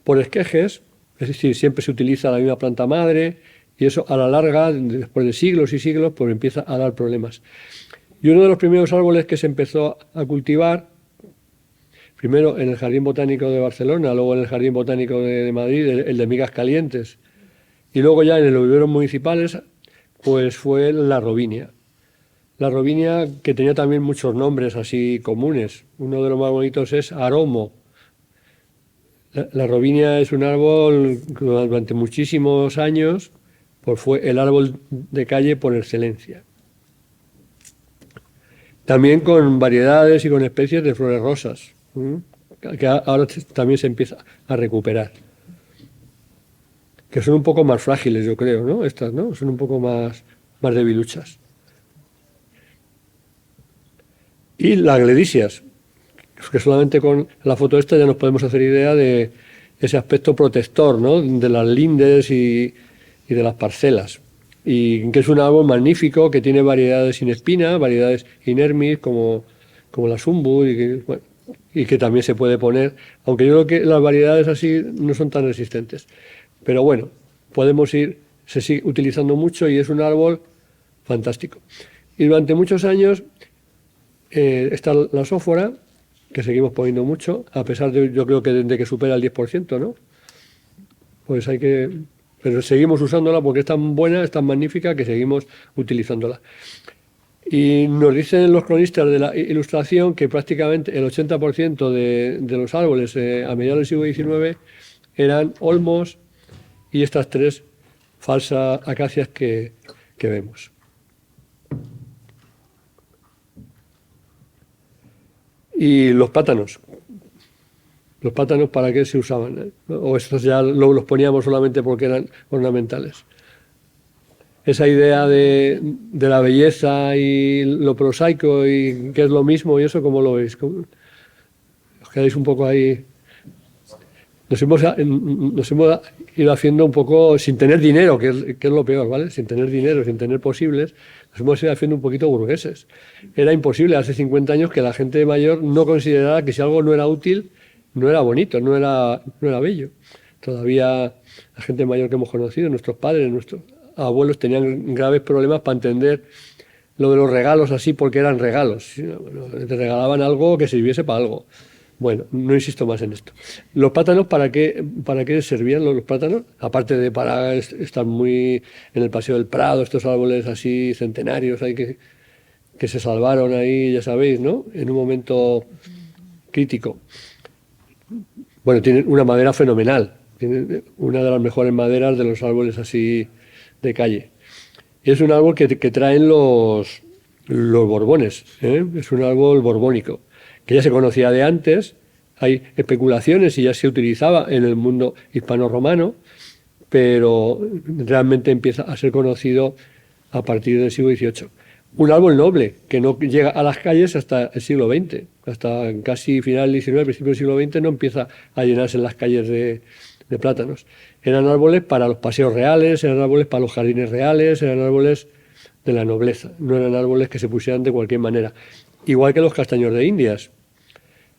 por esquejes, es decir, siempre se utiliza la misma planta madre, y eso a la larga, después de siglos y siglos, pues empieza a dar problemas. Y uno de los primeros árboles que se empezó a cultivar, primero en el Jardín Botánico de Barcelona, luego en el Jardín Botánico de Madrid, el de Migas Calientes, y luego ya en los viveros municipales, pues fue la robinia. La robinia, que tenía también muchos nombres así comunes. Uno de los más bonitos es aromo. La robinia es un árbol que durante muchísimos años pues fue el árbol de calle por excelencia. También con variedades y con especies de flores rosas, que ahora también se empieza a recuperar. Que son un poco más frágiles, yo creo, ¿no? Estas, ¿no? Son un poco más debiluchas. Y las gledisias, que solamente con la foto esta ya nos podemos hacer idea de ese aspecto protector, ¿no? De las lindes y de las parcelas. Y que es un árbol magnífico, que tiene variedades sin espina, variedades inermis, como la sumbu, y que también se puede poner, aunque yo creo que las variedades así no son tan resistentes. Pero bueno, se sigue utilizando mucho y es un árbol fantástico. Y durante muchos años está la sófora, que seguimos poniendo mucho, a pesar de, yo creo que desde que supera el 10%, ¿no? Pues pero seguimos usándola porque es tan buena, es tan magnífica que seguimos utilizándola. Y nos dicen los cronistas de la Ilustración que prácticamente el 80% de los árboles a mediados del siglo XIX eran olmos y estas tres falsas acacias que vemos. Y los plátanos. ¿Los plátanos para qué se usaban? ¿O estos ya los poníamos solamente porque eran ornamentales? Esa idea de la belleza y lo prosaico y que es lo mismo y eso, ¿cómo lo veis? Os quedáis un poco ahí. Nos hemos ido haciendo un poco sin tener dinero, que es lo peor, ¿vale? Sin tener dinero, sin tener posibles, nos hemos ido haciendo un poquito burgueses. Era imposible hace 50 años que la gente mayor no considerara que si algo no era útil, no era bonito, no era bello. Todavía la gente mayor que hemos conocido, nuestros padres, nuestros abuelos tenían graves problemas para entender lo de los regalos así porque eran regalos. Te regalaban algo que sirviese para algo. Bueno, no insisto más en esto. ¿Los plátanos para qué servían los plátanos? Aparte de para estar muy en el Paseo del Prado, estos árboles así centenarios ahí que se salvaron ahí, ya sabéis, ¿no? En un momento crítico. Bueno, tienen una madera fenomenal. Tienen una de las mejores maderas de los árboles así de calle. Y es un árbol que traen los borbones, ¿eh? Es un árbol borbónico, que ya se conocía de antes, hay especulaciones y ya se utilizaba en el mundo hispano-romano, pero realmente empieza a ser conocido a partir del siglo XVIII. Un árbol noble que no llega a las calles hasta el siglo XX, hasta casi final del XIX, principio del siglo XX no empieza a llenarse en las calles de plátanos. Eran árboles para los paseos reales, eran árboles para los jardines reales, eran árboles de la nobleza, no eran árboles que se pusieran de cualquier manera. Igual que los castaños de Indias.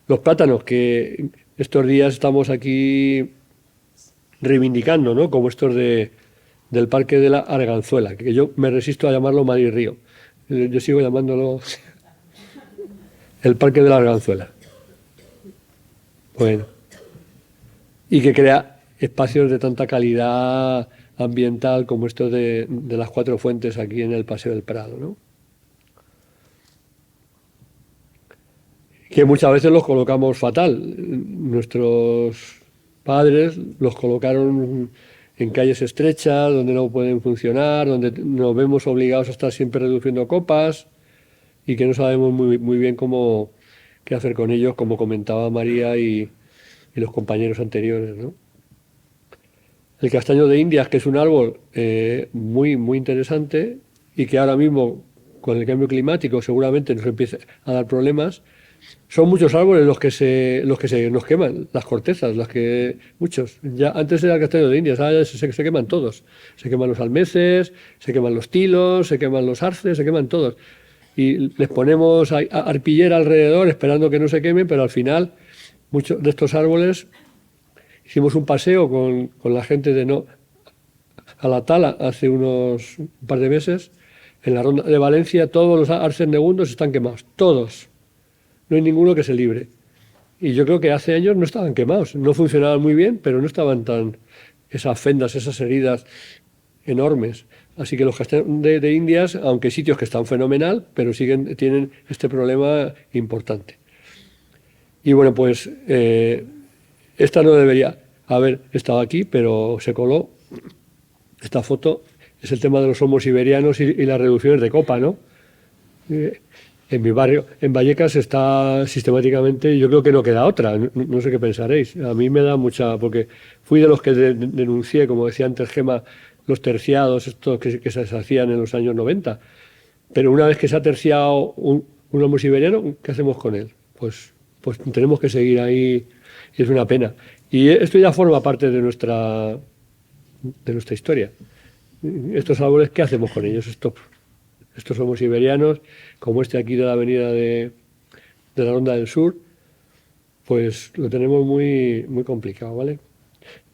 Los plátanos que estos días estamos aquí reivindicando, ¿no? Como estos del Parque de la Arganzuela, que yo me resisto a llamarlo Madrid Río. Yo sigo llamándolo el Parque de la Arganzuela. Bueno. Y que crea espacios de tanta calidad ambiental como estos de las Cuatro Fuentes aquí en el Paseo del Prado, ¿no? Que muchas veces los colocamos fatal. Nuestros padres los colocaron en calles estrechas, donde no pueden funcionar, donde nos vemos obligados a estar siempre reduciendo copas y que no sabemos muy bien qué hacer con ellos, como comentaba María y los compañeros anteriores, ¿no? El castaño de Indias, que es un árbol muy interesante y que ahora mismo, con el cambio climático, seguramente nos empiece a dar problemas. Son muchos árboles los que se nos queman, las cortezas, muchos. Ya antes era el castaño de Indias, ahora se queman todos. Se queman los almeces, se queman los tilos, se queman los arces, se queman todos. Y les ponemos arpillera alrededor esperando que no se quemen, pero al final muchos de estos árboles, hicimos un paseo con la gente a la tala hace un par de meses, en la ronda de Valencia, todos los arces negundos están quemados, todos. No hay ninguno que se libre. Y yo creo que hace años no estaban quemados, no funcionaban muy bien, pero no estaban esas fendas, esas heridas enormes. Así que los castaños de Indias, aunque hay sitios que están fenomenal, pero tienen este problema importante. Y bueno, pues esta no debería haber estado aquí, pero se coló. Esta foto es el tema de los olmos siberianos y las reducciones de copa, ¿no? En mi barrio, en Vallecas, está sistemáticamente, yo creo que no queda otra, no sé qué pensaréis. A mí me da mucha, porque fui de los que denuncié, como decía antes Gema, los terciados, estos que se hacían en los años 90. Pero una vez que se ha terciado un olmo siberiano, ¿qué hacemos con él? Pues tenemos que seguir ahí, y es una pena. Y esto ya forma parte de nuestra historia. Estos árboles, ¿qué hacemos con ellos? Estos olmos siberianos, como este aquí de la avenida de la Ronda del Sur, pues lo tenemos muy complicado, ¿vale?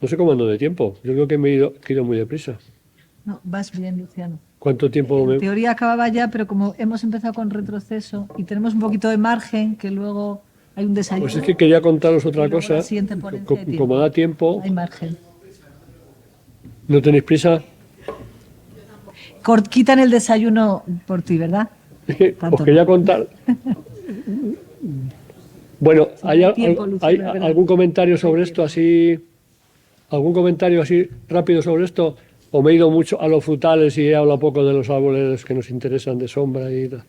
No sé cómo ando de tiempo. Yo creo que he ido muy deprisa. No, vas bien, Luciano. ¿Cuánto tiempo En teoría acababa ya, pero como hemos empezado con retroceso y tenemos un poquito de margen, que luego hay un desayuno. Pues es que quería contaros otra cosa. Como da tiempo. Hay margen. ¿No tenéis prisa? Quitan el desayuno por ti, ¿verdad? Es que os quería contar. Bueno, ¿hay algún comentario sobre esto así? ¿Algún comentario así rápido sobre esto? ¿O me he ido mucho a los frutales y he hablado poco de los árboles que nos interesan de sombra y tal?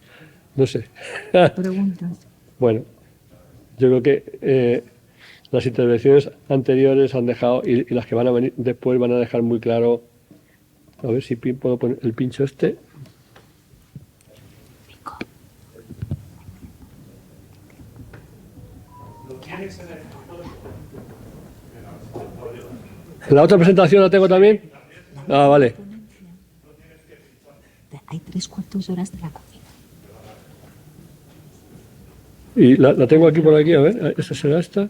No sé. Preguntas. Bueno, yo creo que las intervenciones anteriores han dejado, y las que van a venir después van a dejar muy claro. A ver si puedo poner el pincho este. ¿La otra presentación la tengo también? Ah, vale. Hay 3/4 horas de la comida. Y la tengo aquí por aquí, a ver, ¿esta será esta?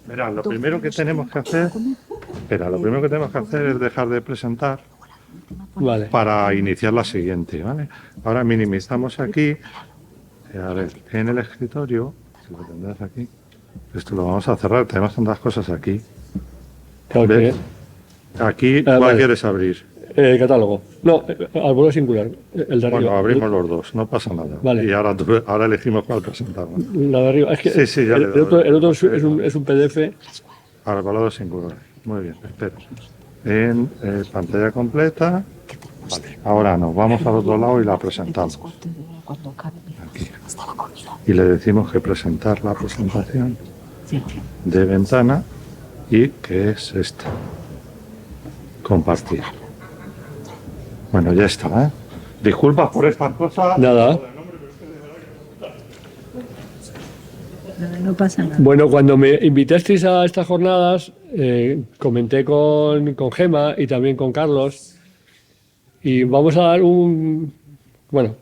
Mira, lo primero que tenemos que hacer es dejar de presentar Vale. para iniciar la siguiente, ¿vale? Ahora minimizamos aquí, a ver, en el escritorio, si lo tendrás aquí, esto lo vamos a cerrar, tenemos tantas cosas aquí. Claro ¿Ves? Aquí, ¿cuál vale. quieres abrir? El catálogo. No, al vuelo singular, el de arriba. Bueno, abrimos los dos, no pasa nada. Vale. Y ahora elegimos cuál presentamos. La de arriba. Es que Sí, ya el le doy. otro es un PDF. Arbolado singular. Muy bien, espera. En pantalla completa. Vale. Ahora nos vamos al otro lado y la presentamos. Cuando acabe, Aquí. hasta la comida. Y le decimos que presentar la presentación de ventana y que es esta. compartir. Bueno, ya está, ¿eh? Disculpas por estas cosas. Nada. No pasa nada. Bueno, cuando me invitasteis a estas jornadas, comenté con Gema y también con Carlos, y vamos a dar Bueno,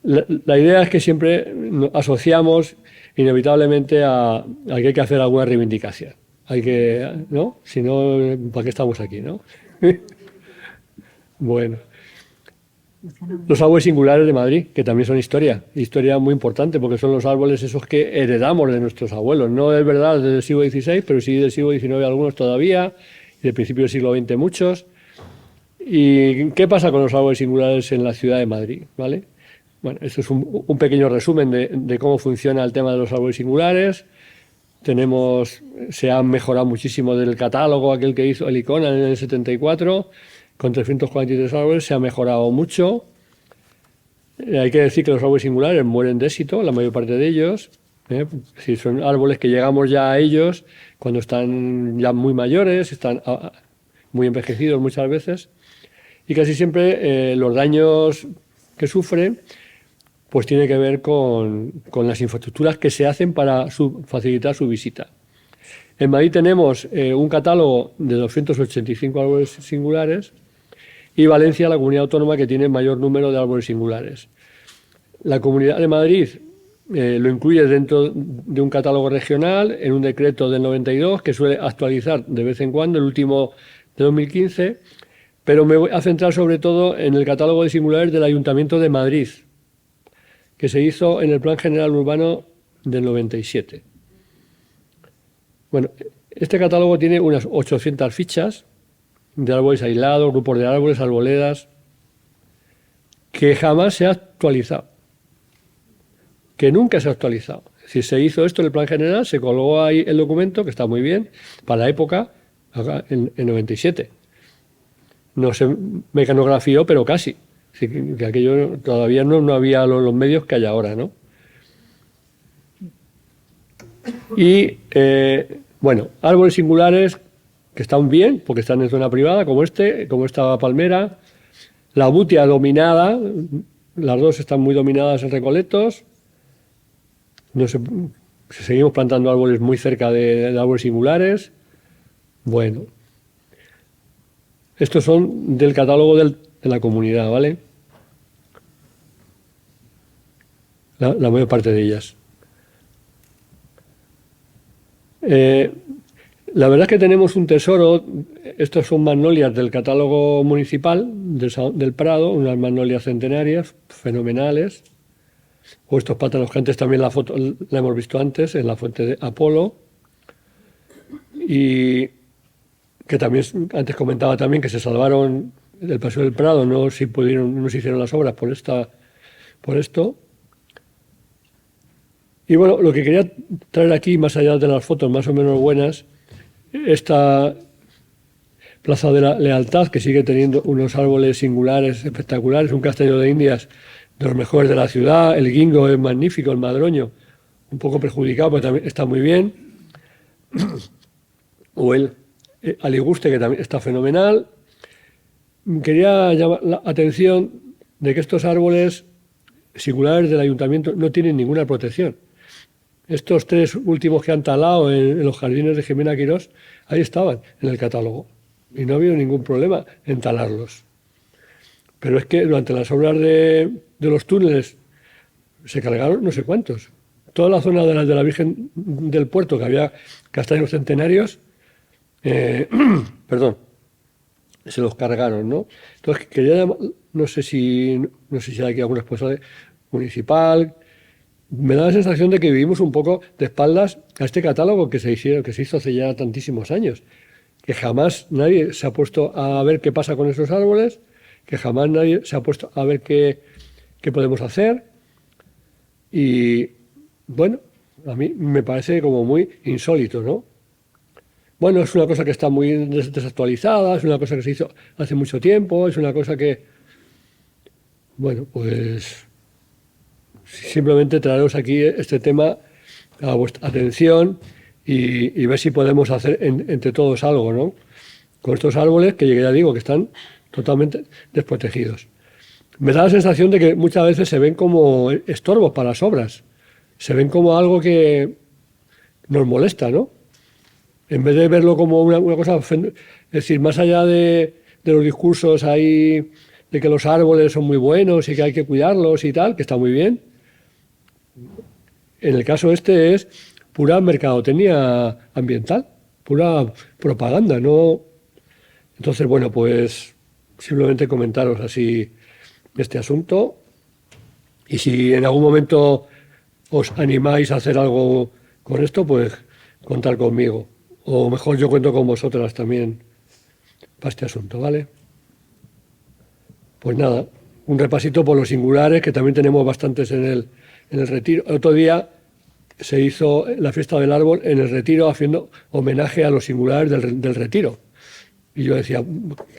la idea es que siempre nos asociamos inevitablemente a que hay que hacer alguna reivindicación. Hay que, ¿no? Si no, ¿para qué estamos aquí, no? Bueno. Los árboles singulares de Madrid, que también son historia muy importante, porque son los árboles esos que heredamos de nuestros abuelos. No es verdad desde el siglo XVI, pero sí del siglo XIX algunos todavía, y del principio del siglo XX muchos. ¿Y qué pasa con los árboles singulares en la ciudad de Madrid? ¿Vale? Bueno, esto es un pequeño resumen de cómo funciona el tema de los árboles singulares. Se ha mejorado muchísimo del catálogo, aquel que hizo el ICONA en el 74, con 343 árboles, se ha mejorado mucho. Hay que decir que los árboles singulares mueren de éxito, la mayor parte de ellos. Si son árboles que llegamos ya a ellos cuando están ya muy mayores, están muy envejecidos muchas veces, y casi siempre los daños que sufren pues tiene que ver con las infraestructuras que se hacen para facilitar su visita. En Madrid tenemos un catálogo de 285 árboles singulares, y Valencia, la comunidad autónoma que tiene mayor número de árboles singulares. La Comunidad de Madrid lo incluye dentro de un catálogo regional, en un decreto del 92, que suele actualizar de vez en cuando, el último de 2015, pero me voy a centrar sobre todo en el catálogo de singulares del Ayuntamiento de Madrid, que se hizo en el Plan General Urbano del 97. Bueno, este catálogo tiene unas 800 fichas de árboles aislados, grupos de árboles, arboledas, que jamás se ha actualizado, que nunca se ha actualizado. Si se hizo esto en el Plan General, se colgó ahí el documento, que está muy bien, para la época, en 97. No se mecanografió, pero casi. Que aquello todavía no había los medios que hay ahora, ¿no? Y, bueno, árboles singulares que están bien, porque están en zona privada, como esta palmera. La butia dominada, las dos están muy dominadas en Recoletos. No sé, seguimos plantando árboles muy cerca de árboles singulares. Bueno, estos son del catálogo de la comunidad, ¿vale? La mayor parte de ellas. La verdad es que tenemos un tesoro. Estos son magnolias del catálogo municipal del Prado, unas magnolias centenarias fenomenales. O estos pátanos que antes también la hemos visto antes en la fuente de Apolo. Y que también antes comentaba también que se salvaron del Paseo del Prado, no se hicieron las obras por esto. Y bueno, lo que quería traer aquí, más allá de las fotos más o menos buenas, esta Plaza de la Lealtad, que sigue teniendo unos árboles singulares espectaculares, un castaño de Indias de los mejores de la ciudad, el guingo es magnífico, el madroño, un poco perjudicado, pero también está muy bien, o el aliguste, que también está fenomenal. Quería llamar la atención de que estos árboles singulares del ayuntamiento no tienen ninguna protección. Estos tres últimos que han talado en los jardines de Jimena Quirós, ahí estaban en el catálogo y no ha habido ningún problema en talarlos. Pero es que durante las obras de los túneles se cargaron no sé cuántos. Toda la zona de la Virgen del Puerto, que había castaños centenarios, perdón, se los cargaron, ¿no? Entonces quería, no sé si hay aquí algún responsable municipal. Me da la sensación de que vivimos un poco de espaldas a este catálogo que se hizo hace ya tantísimos años, que jamás nadie se ha puesto a ver qué pasa con esos árboles, que jamás nadie se ha puesto a ver qué podemos hacer. Y bueno, a mí me parece como muy insólito, ¿no? Bueno, es una cosa que está muy desactualizada, es una cosa que se hizo hace mucho tiempo, es una cosa que, bueno, pues simplemente traeros aquí este tema a vuestra atención y ver si podemos hacer entre todos algo, ¿no? con estos árboles que ya digo que están totalmente desprotegidos. Me da la sensación de que muchas veces se ven como estorbos para las obras, se ven como algo que nos molesta, ¿no? En vez de verlo como una cosa, es decir, más allá de los discursos ahí de que los árboles son muy buenos y que hay que cuidarlos y tal, que está muy bien, en el caso este es pura mercadotecnia ambiental, pura propaganda, ¿no? Entonces, bueno, pues simplemente comentaros así este asunto, y si en algún momento os animáis a hacer algo con esto, pues contar conmigo. O mejor yo cuento con vosotras también para este asunto, ¿vale? Pues nada, un repasito por los singulares, que también tenemos bastantes en el retiro. El otro día se hizo la fiesta del árbol en el retiro haciendo homenaje a los singulares del retiro. Y yo decía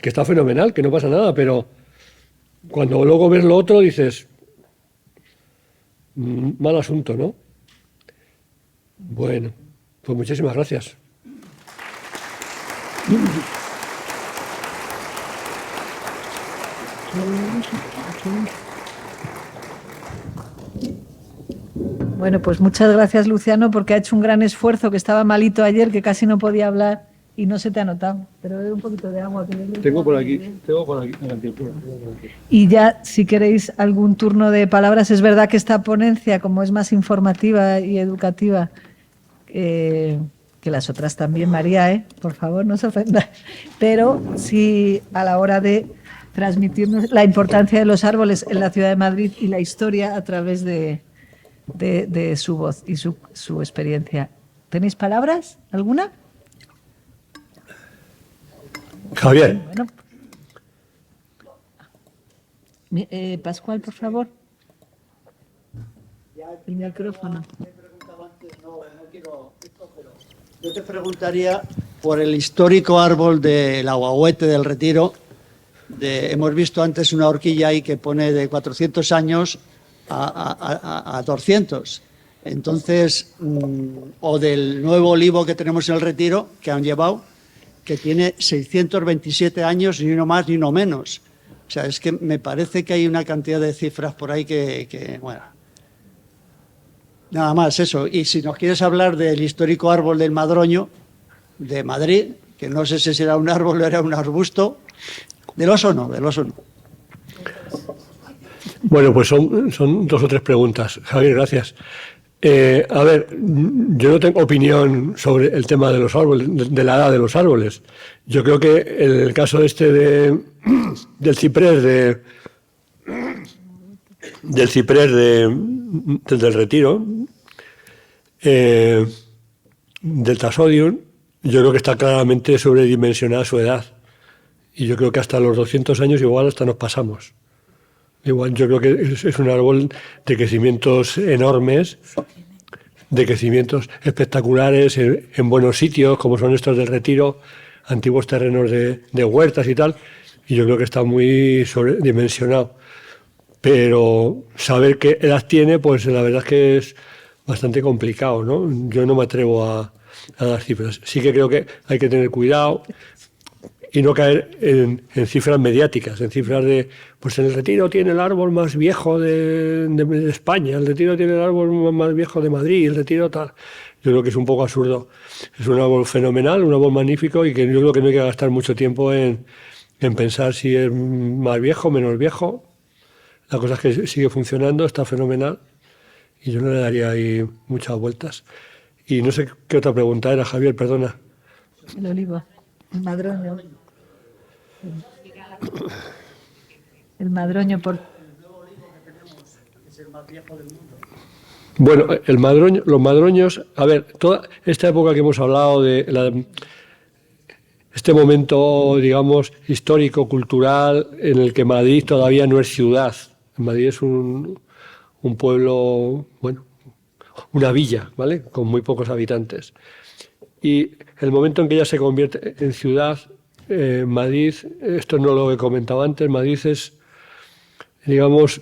que está fenomenal, que no pasa nada, pero cuando luego ves lo otro dices, mal asunto, ¿no? Bueno, pues muchísimas gracias. Bueno, pues muchas gracias, Luciano, porque ha hecho un gran esfuerzo, que estaba malito ayer, que casi no podía hablar y no se te ha notado. Pero bebe un poquito de agua. Tengo por aquí. Y ya, si queréis algún turno de palabras, es verdad que esta ponencia, como es más informativa y educativa, que las otras también, María, por favor, no se ofenda, pero sí a la hora de transmitirnos la importancia de los árboles en la ciudad de Madrid y la historia a través de su voz y su experiencia. ¿Tenéis palabras? ¿Alguna? Javier. Bueno. Pascual, por favor. El micrófono. Yo te preguntaría por el histórico árbol del Aguahuete del Retiro. Hemos visto antes una horquilla ahí que pone de 400 años a 200. Entonces, o del nuevo olivo que tenemos en el Retiro, que han llevado, que tiene 627 años, ni uno más ni uno menos. O sea, es que me parece que hay una cantidad de cifras por ahí que bueno... Nada más, eso. Y si nos quieres hablar del histórico árbol del Madroño, de Madrid, que no sé si será un árbol o era un arbusto, del oso no. Bueno, pues son 2 o 3 preguntas. Javier, gracias. A ver, yo no tengo opinión sobre el tema de los árboles, de la edad de los árboles. Yo creo que en el caso este del ciprés del Retiro, del Tasodium, yo creo que está claramente sobredimensionada su edad. Y yo creo que hasta los 200 años igual hasta nos pasamos. Igual yo creo que es un árbol de crecimientos enormes, de crecimientos espectaculares en buenos sitios, como son estos del Retiro, antiguos terrenos de huertas y tal, y yo creo que está muy sobredimensionado. Pero saber qué edad tiene, pues la verdad es que es bastante complicado, ¿no? Yo no me atrevo a dar cifras. Sí que creo que hay que tener cuidado y no caer en cifras mediáticas, en cifras de, pues el Retiro tiene el árbol más viejo de España, el Retiro tiene el árbol más viejo de Madrid, el Retiro tal. Yo creo que es un poco absurdo. Es un árbol fenomenal, un árbol magnífico, y que yo creo que no hay que gastar mucho tiempo en pensar si es más viejo, menos viejo. La cosa es que sigue funcionando, está fenomenal, y yo no le daría ahí muchas vueltas. Y no sé qué otra pregunta era, Javier, perdona. El olivo, el madroño. El madroño por... Bueno, los madroños, a ver, toda esta época que hemos hablado de este momento, digamos, histórico, cultural, en el que Madrid todavía no es ciudad. Madrid es un pueblo, bueno, una villa, ¿vale?, con muy pocos habitantes. Y el momento en que ya se convierte en ciudad, Madrid, esto no lo he comentado antes, Madrid es, digamos,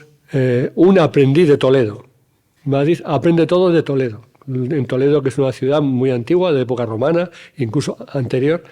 un aprendiz de Toledo. Madrid aprende todo de Toledo. en Toledo, que es una ciudad muy antigua, de época romana, incluso anterior.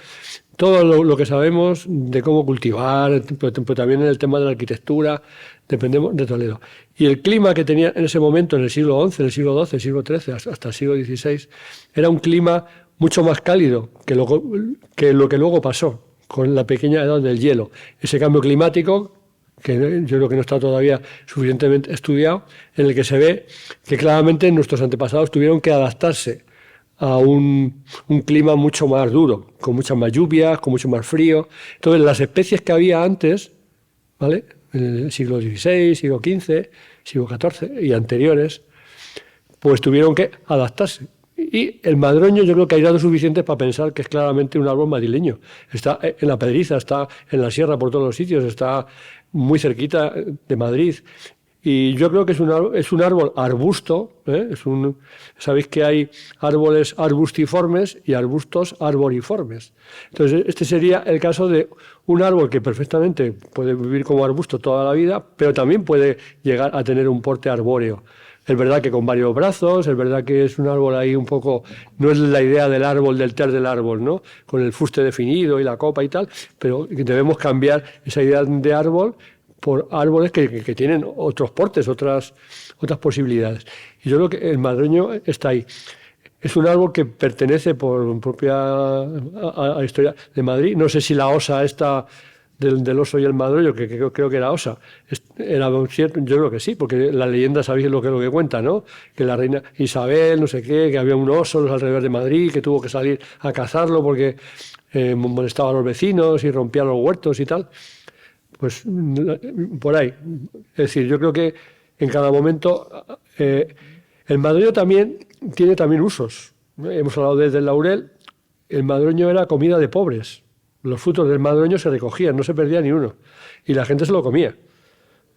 Todo lo que sabemos de cómo cultivar, pero también en el tema de la arquitectura, dependemos de Toledo. Y el clima que tenía en ese momento, en el siglo XI, el siglo XII, el siglo XIII, hasta el siglo XVI, era un clima mucho más cálido que lo que luego pasó con la pequeña edad del hielo. Ese cambio climático, que yo creo que no está todavía suficientemente estudiado, en el que se ve que claramente nuestros antepasados tuvieron que adaptarse a un clima mucho más duro, con muchas más lluvias, con mucho más frío. Entonces, las especies que había antes, ¿vale?, en el siglo XVI, siglo XV, siglo XIV y anteriores, pues tuvieron que adaptarse. Y el madroño yo creo que hay datos suficientes para pensar que es claramente un árbol madrileño. Está en la Pedriza, está en la sierra por todos los sitios, está muy cerquita de Madrid. Y yo creo que es un árbol arbusto, ¿eh? Sabéis que hay árboles arbustiformes y arbustos arboriformes. Entonces, este sería el caso de un árbol que perfectamente puede vivir como arbusto toda la vida, pero también puede llegar a tener un porte arbóreo. Es verdad que con varios brazos, es verdad que es un árbol ahí un poco, no es la idea del árbol, del ter del árbol, ¿no?, con el fuste definido y la copa y tal, pero debemos cambiar esa idea de árbol por árboles que tienen otros portes, otras posibilidades. Y yo creo que el madroño está ahí. Es un árbol que pertenece por propia a la historia de Madrid. No sé si la osa esta del oso y el madroño, que creo que era osa, era cierto. Yo creo que sí, porque la leyenda, sabéis lo que cuenta, ¿no? Que la reina Isabel, no sé qué, que había un oso en los alrededores de Madrid, que tuvo que salir a cazarlo porque molestaba a los vecinos y rompía los huertos y tal. Pues por ahí. Es decir, yo creo que en cada momento el madroño tiene también usos. Hemos hablado desde el laurel. El madroño era comida de pobres. Los frutos del madroño se recogían, no se perdía ni uno. Y la gente se lo comía.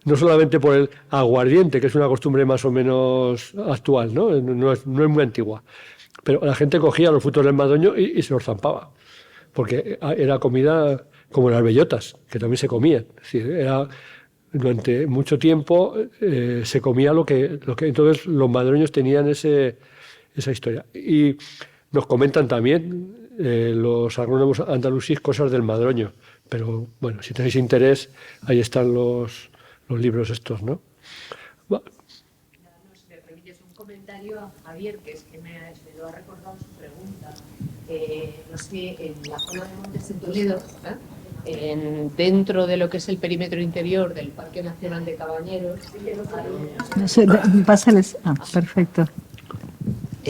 No solamente por el aguardiente, que es una costumbre más o menos actual, ¿no? No es muy antigua. Pero la gente cogía los frutos del madroño y se los zampaba. Porque era comida como las bellotas, que también se comían. Es decir, durante mucho tiempo se comía lo que entonces los madroños tenían esa historia. Y nos comentan también los agrónomos andalusíes cosas del madroño. Pero bueno, si tenéis interés, ahí están los libros estos, ¿no? Si me permites un comentario a Javier, que es que me lo ha recordado su pregunta. No sé, en la zona de Montes de Toledo, dentro de lo que es el perímetro interior del Parque Nacional de Cabañeros. No sé, pásales. Perfecto.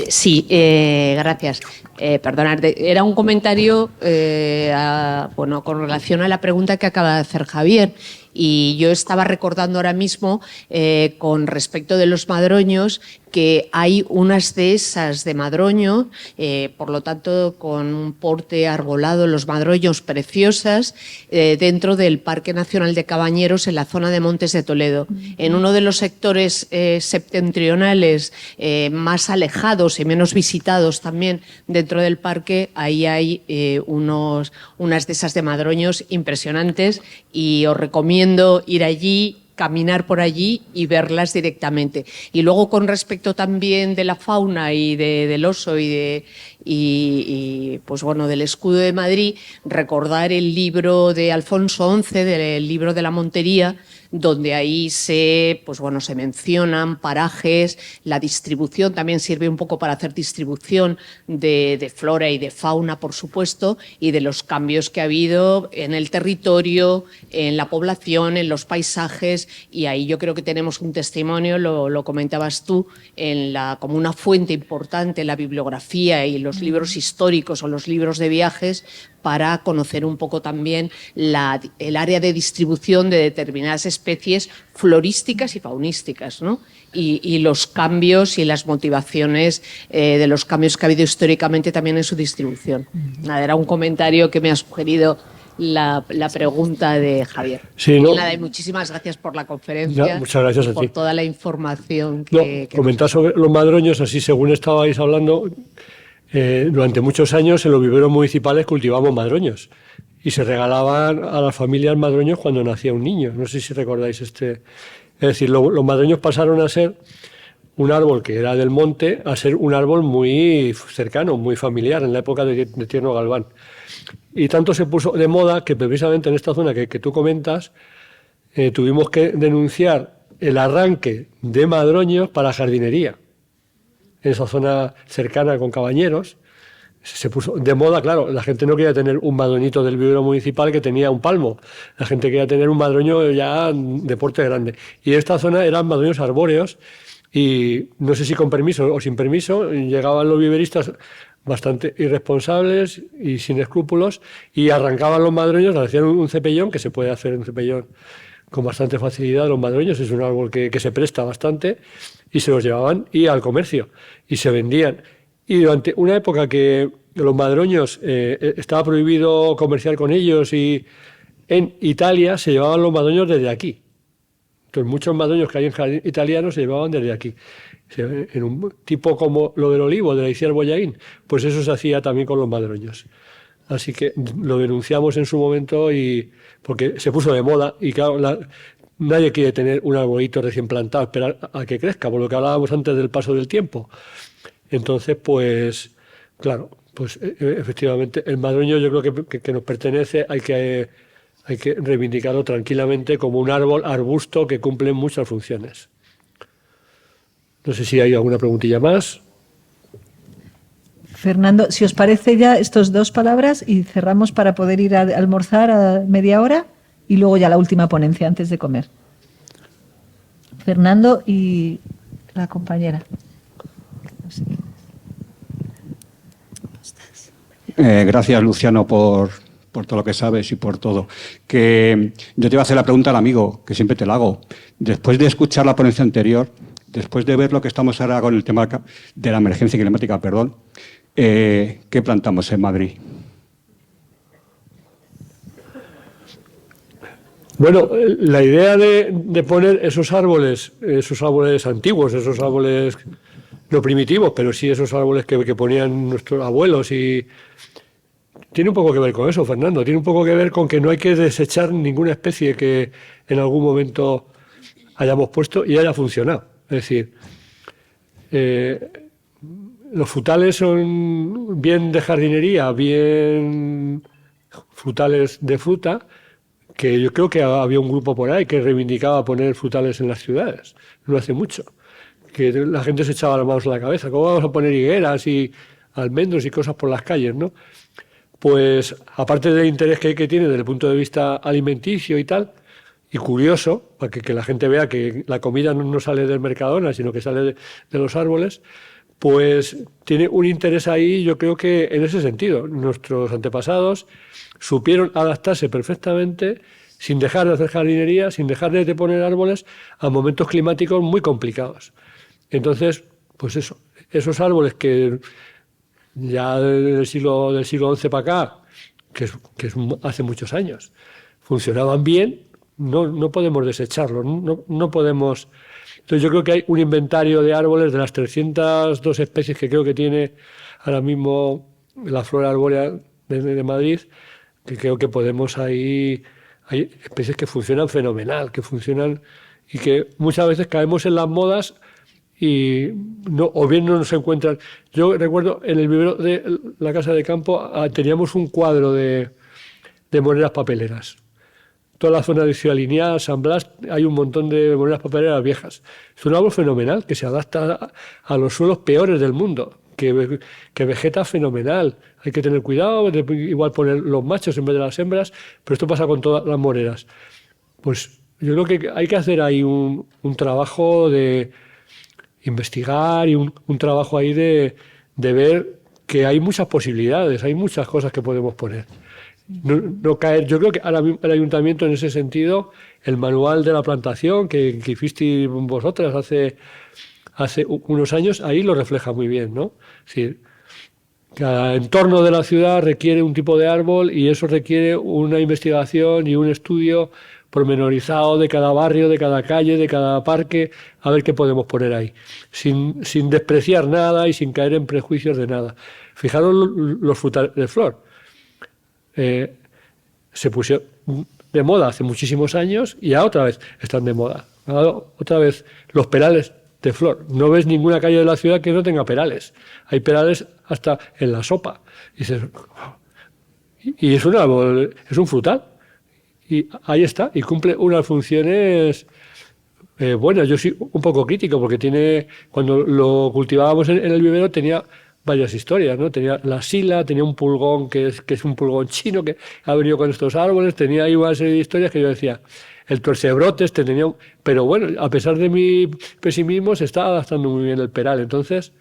Sí, gracias. Perdonad, era un comentario con relación a la pregunta que acaba de hacer Javier. Y yo estaba recordando ahora mismo, con respecto de los madroños, que hay unas dehesas de madroño, por lo tanto con un porte arbolado, los madroños preciosas, dentro del Parque Nacional de Cabañeros en la zona de Montes de Toledo. En uno de los sectores septentrionales más alejados y menos visitados también dentro del parque, ahí hay unas dehesas de madroños impresionantes y os recomiendo ir allí, caminar por allí y verlas directamente. Y luego, con respecto también de la fauna y del oso y pues bueno, del escudo de Madrid, recordar el libro de Alfonso XI, del libro de la Montería, donde ahí se mencionan parajes, la distribución, también sirve un poco para hacer distribución de flora y de fauna, por supuesto, y de los cambios que ha habido en el territorio, en la población, en los paisajes, y ahí yo creo que tenemos un testimonio, lo comentabas tú, como una fuente importante en la bibliografía y los libros históricos o los libros de viajes, para conocer un poco también el área de distribución de determinadas especies florísticas y faunísticas, ¿no? Y los cambios y las motivaciones de los cambios que ha habido históricamente también en su distribución. Nada, era un comentario que me ha sugerido la pregunta de Javier. Sí, ¿no? Y nada, y muchísimas gracias por la conferencia. Muchas gracias a ti. Por toda la información que comentar sobre los madroños, así según estabais hablando. Durante muchos años en los viveros municipales cultivamos madroños y se regalaban a las familias madroños cuando nacía un niño. No sé si recordáis Es decir, los madroños pasaron a ser un árbol que era del monte a ser un árbol muy cercano, muy familiar en la época de Tierno Galván. Y tanto se puso de moda que precisamente en esta zona que tú comentas tuvimos que denunciar el arranque de madroños para jardinería. En esa zona cercana con Cabañeros se puso de moda, claro, la gente no quería tener un madroñito del vivero municipal que tenía un palmo, la gente quería tener un madroño ya de porte grande. Y esta zona eran madroños arbóreos y no sé si con permiso o sin permiso, llegaban los viveristas bastante irresponsables y sin escrúpulos y arrancaban los madroños, hacían un cepellón, que se puede hacer un cepellón con bastante facilidad, los madroños, es un árbol que se presta bastante, y se los llevaban y al comercio y se vendían. Y durante una época que los madroños estaba prohibido comerciar con ellos y en Italia se llevaban los madroños desde aquí. Entonces muchos madroños que hay en jardín italiano se llevaban desde aquí. En un tipo como lo del olivo, de la Iciar Bollaín, pues eso se hacía también con los madroños. Así que lo denunciamos en su momento y porque se puso de moda y claro, nadie quiere tener un arbolito recién plantado, esperar a que crezca, por lo que hablábamos antes del paso del tiempo. Entonces, pues, claro, pues efectivamente el madroño yo creo que nos pertenece, hay que reivindicarlo tranquilamente como un árbol, arbusto que cumple muchas funciones. No sé si hay alguna preguntilla más. Fernando, si os parece ya estas dos palabras y cerramos para poder ir a almorzar a media hora y luego ya la última ponencia antes de comer. Fernando y la compañera. Gracias, Luciano, por todo lo que sabes y por todo. Que yo te iba a hacer la pregunta al amigo, que siempre te la hago. Después de escuchar la ponencia anterior, después de ver lo que estamos ahora con el tema de la emergencia climática, ¿qué plantamos en Madrid? Bueno, la idea de poner esos árboles antiguos, esos árboles no primitivos, pero sí esos árboles que ponían nuestros abuelos y tiene un poco que ver con eso, Fernando, tiene un poco que ver con que no hay que desechar ninguna especie que en algún momento hayamos puesto y haya funcionado. Es decir, los frutales son bien de jardinería, bien frutales de fruta, que yo creo que había un grupo por ahí que reivindicaba poner frutales en las ciudades, no hace mucho, que la gente se echaba las manos a la cabeza, ¿cómo vamos a poner higueras y almendros y cosas por las calles, no? Pues aparte del interés que tiene desde el punto de vista alimenticio y tal, y curioso, para que la gente vea que la comida no sale del Mercadona, sino que sale de los árboles, pues tiene un interés ahí, yo creo que en ese sentido. Nuestros antepasados supieron adaptarse perfectamente, sin dejar de hacer jardinería, sin dejar de poner árboles, a momentos climáticos muy complicados. Entonces, pues eso, esos árboles que ya del siglo XI para acá, que es hace muchos años, funcionaban bien, no podemos desecharlos, no podemos. Entonces yo creo que hay un inventario de árboles de las 302 especies que creo que tiene ahora mismo la flora arbórea de Madrid, que creo que podemos ahí, hay especies que funcionan fenomenal, que funcionan y que muchas veces caemos en las modas y o bien no nos encuentran. Yo recuerdo en el vivero de la Casa de Campo teníamos un cuadro de moreras papeleras. Toda la zona de Ciudad Lineal, San Blas, hay un montón de moreras papeleras viejas. Es un árbol fenomenal que se adapta a los suelos peores del mundo, que vegeta fenomenal. Hay que tener cuidado, igual poner los machos en vez de las hembras, pero esto pasa con todas las moreras. Pues yo creo que hay que hacer ahí un trabajo de investigar y un trabajo ahí de ver que hay muchas posibilidades, hay muchas cosas que podemos poner. No caer. Yo creo que ahora mismo el ayuntamiento en ese sentido, el manual de la plantación que hicisteis vosotras hace unos años, ahí lo refleja muy bien, ¿no? Es decir, cada entorno de la ciudad requiere un tipo de árbol y eso requiere una investigación y un estudio pormenorizado de cada barrio, de cada calle, de cada parque, a ver qué podemos poner ahí, sin despreciar nada y sin caer en prejuicios de nada. Fijaros los frutales de flor. Se pusieron de moda hace muchísimos años y ya otra vez están de moda. Otra vez los perales de flor. No ves ninguna calle de la ciudad que no tenga perales. Hay perales hasta en la sopa. Y dices, y es un árbol, es un frutal. Y ahí está, y cumple unas funciones buenas. Yo soy un poco crítico porque cuando lo cultivábamos en el vivero tenía varias historias, ¿no? Tenía la sila, tenía un pulgón que es un pulgón chino que ha venido con estos árboles, tenía ahí una serie de historias que yo decía, el tuercebrotes pero bueno, a pesar de mi pesimismo se está adaptando muy bien el peral. Entonces,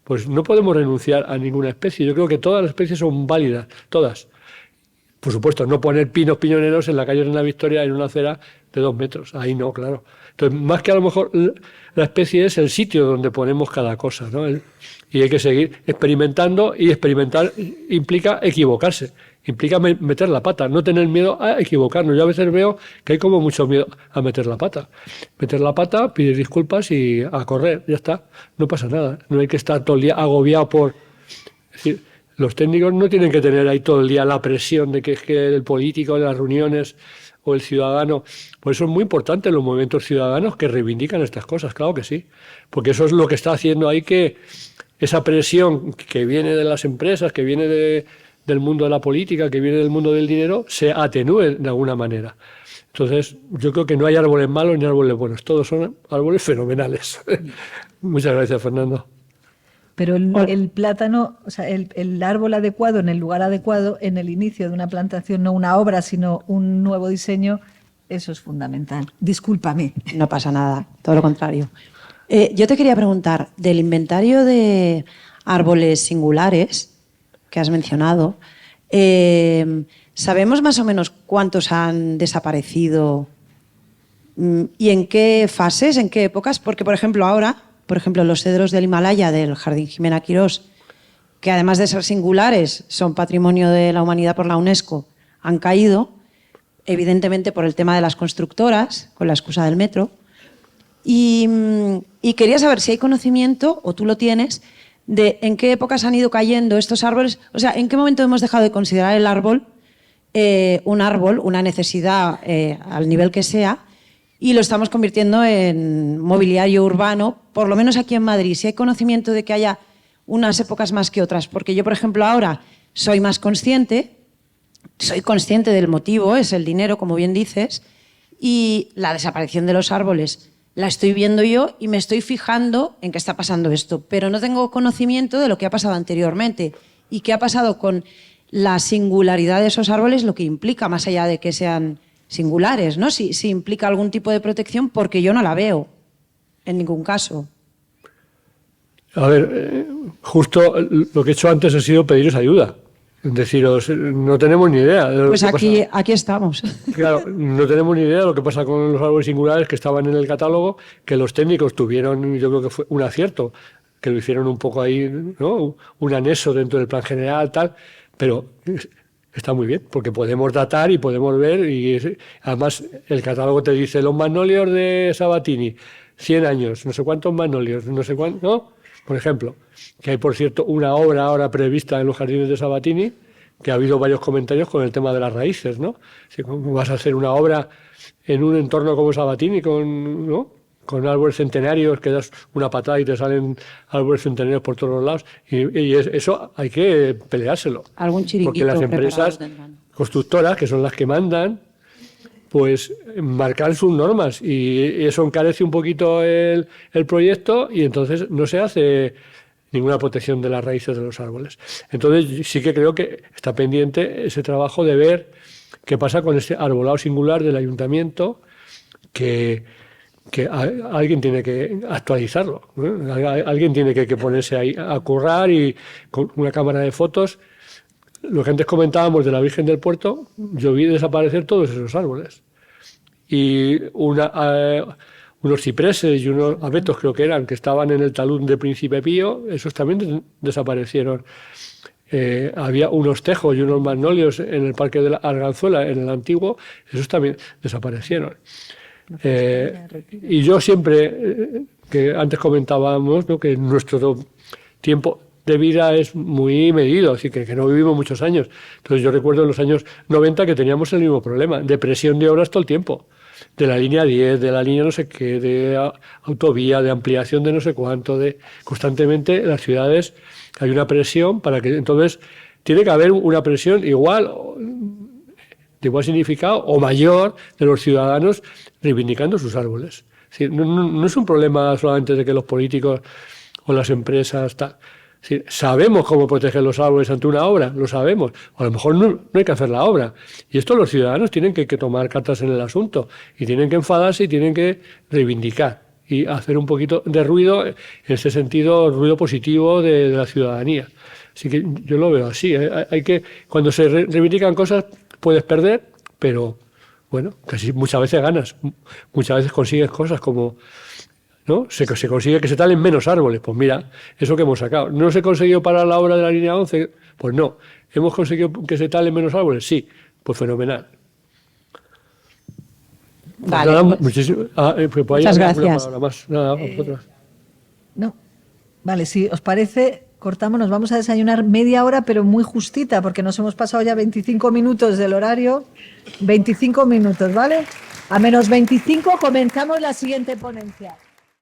pues no podemos renunciar a ninguna especie. Yo creo que todas las especies son válidas, todas. Por supuesto, no poner pinos piñoneros en la calle Reina Victoria en una acera de 2 metros. Ahí no, claro. Entonces, más que a lo mejor la especie es el sitio donde ponemos cada cosa, ¿no? Y hay que seguir experimentando, y experimentar implica equivocarse, implica meter la pata, no tener miedo a equivocarnos. Yo a veces veo que hay como mucho miedo a meter la pata. Meter la pata, pedir disculpas y a correr, ya está. No pasa nada. No hay que estar todo el día agobiado por... Es decir, los técnicos no tienen que tener ahí todo el día la presión de que es que el político en las reuniones o el ciudadano. Por eso es muy importante los movimientos ciudadanos que reivindican estas cosas, claro que sí. Porque eso es lo que está haciendo ahí que esa presión que viene de las empresas, que viene del mundo de la política, que viene del mundo del dinero, se atenúe de alguna manera. Entonces, yo creo que no hay árboles malos ni árboles buenos. Todos son árboles fenomenales. Muchas gracias, Fernando. Pero el plátano, o sea, el árbol adecuado en el lugar adecuado, en el inicio de una plantación, no una obra, sino un nuevo diseño, eso es fundamental. Discúlpame. No pasa nada, todo lo contrario. Yo te quería preguntar, del inventario de árboles singulares que has mencionado, ¿sabemos más o menos cuántos han desaparecido y en qué fases, en qué épocas? Porque, por ejemplo, ahora... Por ejemplo, los cedros del Himalaya, del Jardín Jimena Quirós, que además de ser singulares, son patrimonio de la humanidad por la UNESCO, han caído, evidentemente por el tema de las constructoras, con la excusa del metro. Y quería saber si hay conocimiento, o tú lo tienes, de en qué épocas han ido cayendo estos árboles. O sea, en qué momento hemos dejado de considerar el árbol, una necesidad al nivel que sea, y lo estamos convirtiendo en mobiliario urbano, por lo menos aquí en Madrid. Si hay conocimiento de que haya unas épocas más que otras, porque yo, por ejemplo, ahora soy consciente del motivo, es el dinero, como bien dices, y la desaparición de los árboles la estoy viendo yo y me estoy fijando en que está pasando esto, pero no tengo conocimiento de lo que ha pasado anteriormente y qué ha pasado con la singularidad de esos árboles, lo que implica, más allá de que sean singulares, ¿no? Si implica algún tipo de protección, porque yo no la veo en ningún caso. A ver, justo lo que he hecho antes ha sido pediros ayuda. Deciros, no tenemos ni idea de lo pues que pasa. Aquí estamos. Claro, no tenemos ni idea de lo que pasa con los árboles singulares que estaban en el catálogo, que los técnicos tuvieron, yo creo que fue un acierto, que lo hicieron un poco ahí, ¿no? Un anexo dentro del plan general, tal, pero... Está muy bien, porque podemos datar y podemos ver, y además el catálogo te dice los magnolios de Sabatini, 100 años, no sé cuántos magnolios, no sé cuántos, ¿no? Por ejemplo, que hay, por cierto, una obra ahora prevista en los jardines de Sabatini, que ha habido varios comentarios con el tema de las raíces, ¿no? Si vas a hacer una obra en un entorno como Sabatini, ¿no? Con árboles centenarios, que das una patada y te salen árboles centenarios por todos los lados. Y eso hay que peleárselo. Algún chiringuito. Porque las empresas constructoras, que son las que mandan, pues marcan sus normas. Y eso encarece un poquito el proyecto y entonces no se hace ninguna protección de las raíces de los árboles. Entonces sí que creo que está pendiente ese trabajo de ver qué pasa con este arbolado singular del ayuntamiento, que alguien tiene que actualizarlo, ¿no? Alguien tiene que ponerse ahí a currar y con una cámara de fotos. Lo que antes comentábamos de la Virgen del Puerto, yo vi desaparecer todos esos árboles. Y unos cipreses y unos abetos, creo que eran, que estaban en el talud de Príncipe Pío, esos también desaparecieron. Había unos tejos y unos magnolios en el Parque de la Arganzuela, en el antiguo, esos también desaparecieron. Y yo siempre, que antes comentábamos, ¿no?, que en nuestro tiempo de vida es muy medido, así que no vivimos muchos años. Entonces yo recuerdo en los años 90 que teníamos el mismo problema, de presión de obras todo el tiempo, de la línea 10, de la línea no sé qué, de autovía, de ampliación de no sé cuánto, de constantemente en las ciudades hay una presión para que entonces tiene que haber una presión igual, de igual significado o mayor de los ciudadanos reivindicando sus árboles. Es decir, no es un problema solamente de que los políticos o las empresas tal. Es decir, sabemos cómo proteger los árboles ante una obra, lo sabemos. O a lo mejor no hay que hacer la obra. Y esto los ciudadanos tienen que tomar cartas en el asunto y tienen que enfadarse y tienen que reivindicar y hacer un poquito de ruido, en ese sentido, ruido positivo de la ciudadanía. Así que yo lo veo así. Hay que, cuando se reivindican cosas puedes perder, pero bueno, casi muchas veces ganas, muchas veces consigues cosas como, ¿no? Se consigue que se talen menos árboles. Pues mira, eso que hemos sacado. ¿No se consiguió parar la obra de la línea 11? Pues no. ¿Hemos conseguido que se talen menos árboles? Sí. Pues fenomenal. Vale, Nada, pues, muchísimo, muchas gracias. Palabra más. Nada, vosotros. No. Vale, si os parece, cortamos, nos vamos a desayunar media hora, pero muy justita, porque nos hemos pasado ya 25 minutos del horario. 25 minutos, ¿vale? A menos 25 comenzamos la siguiente ponencia.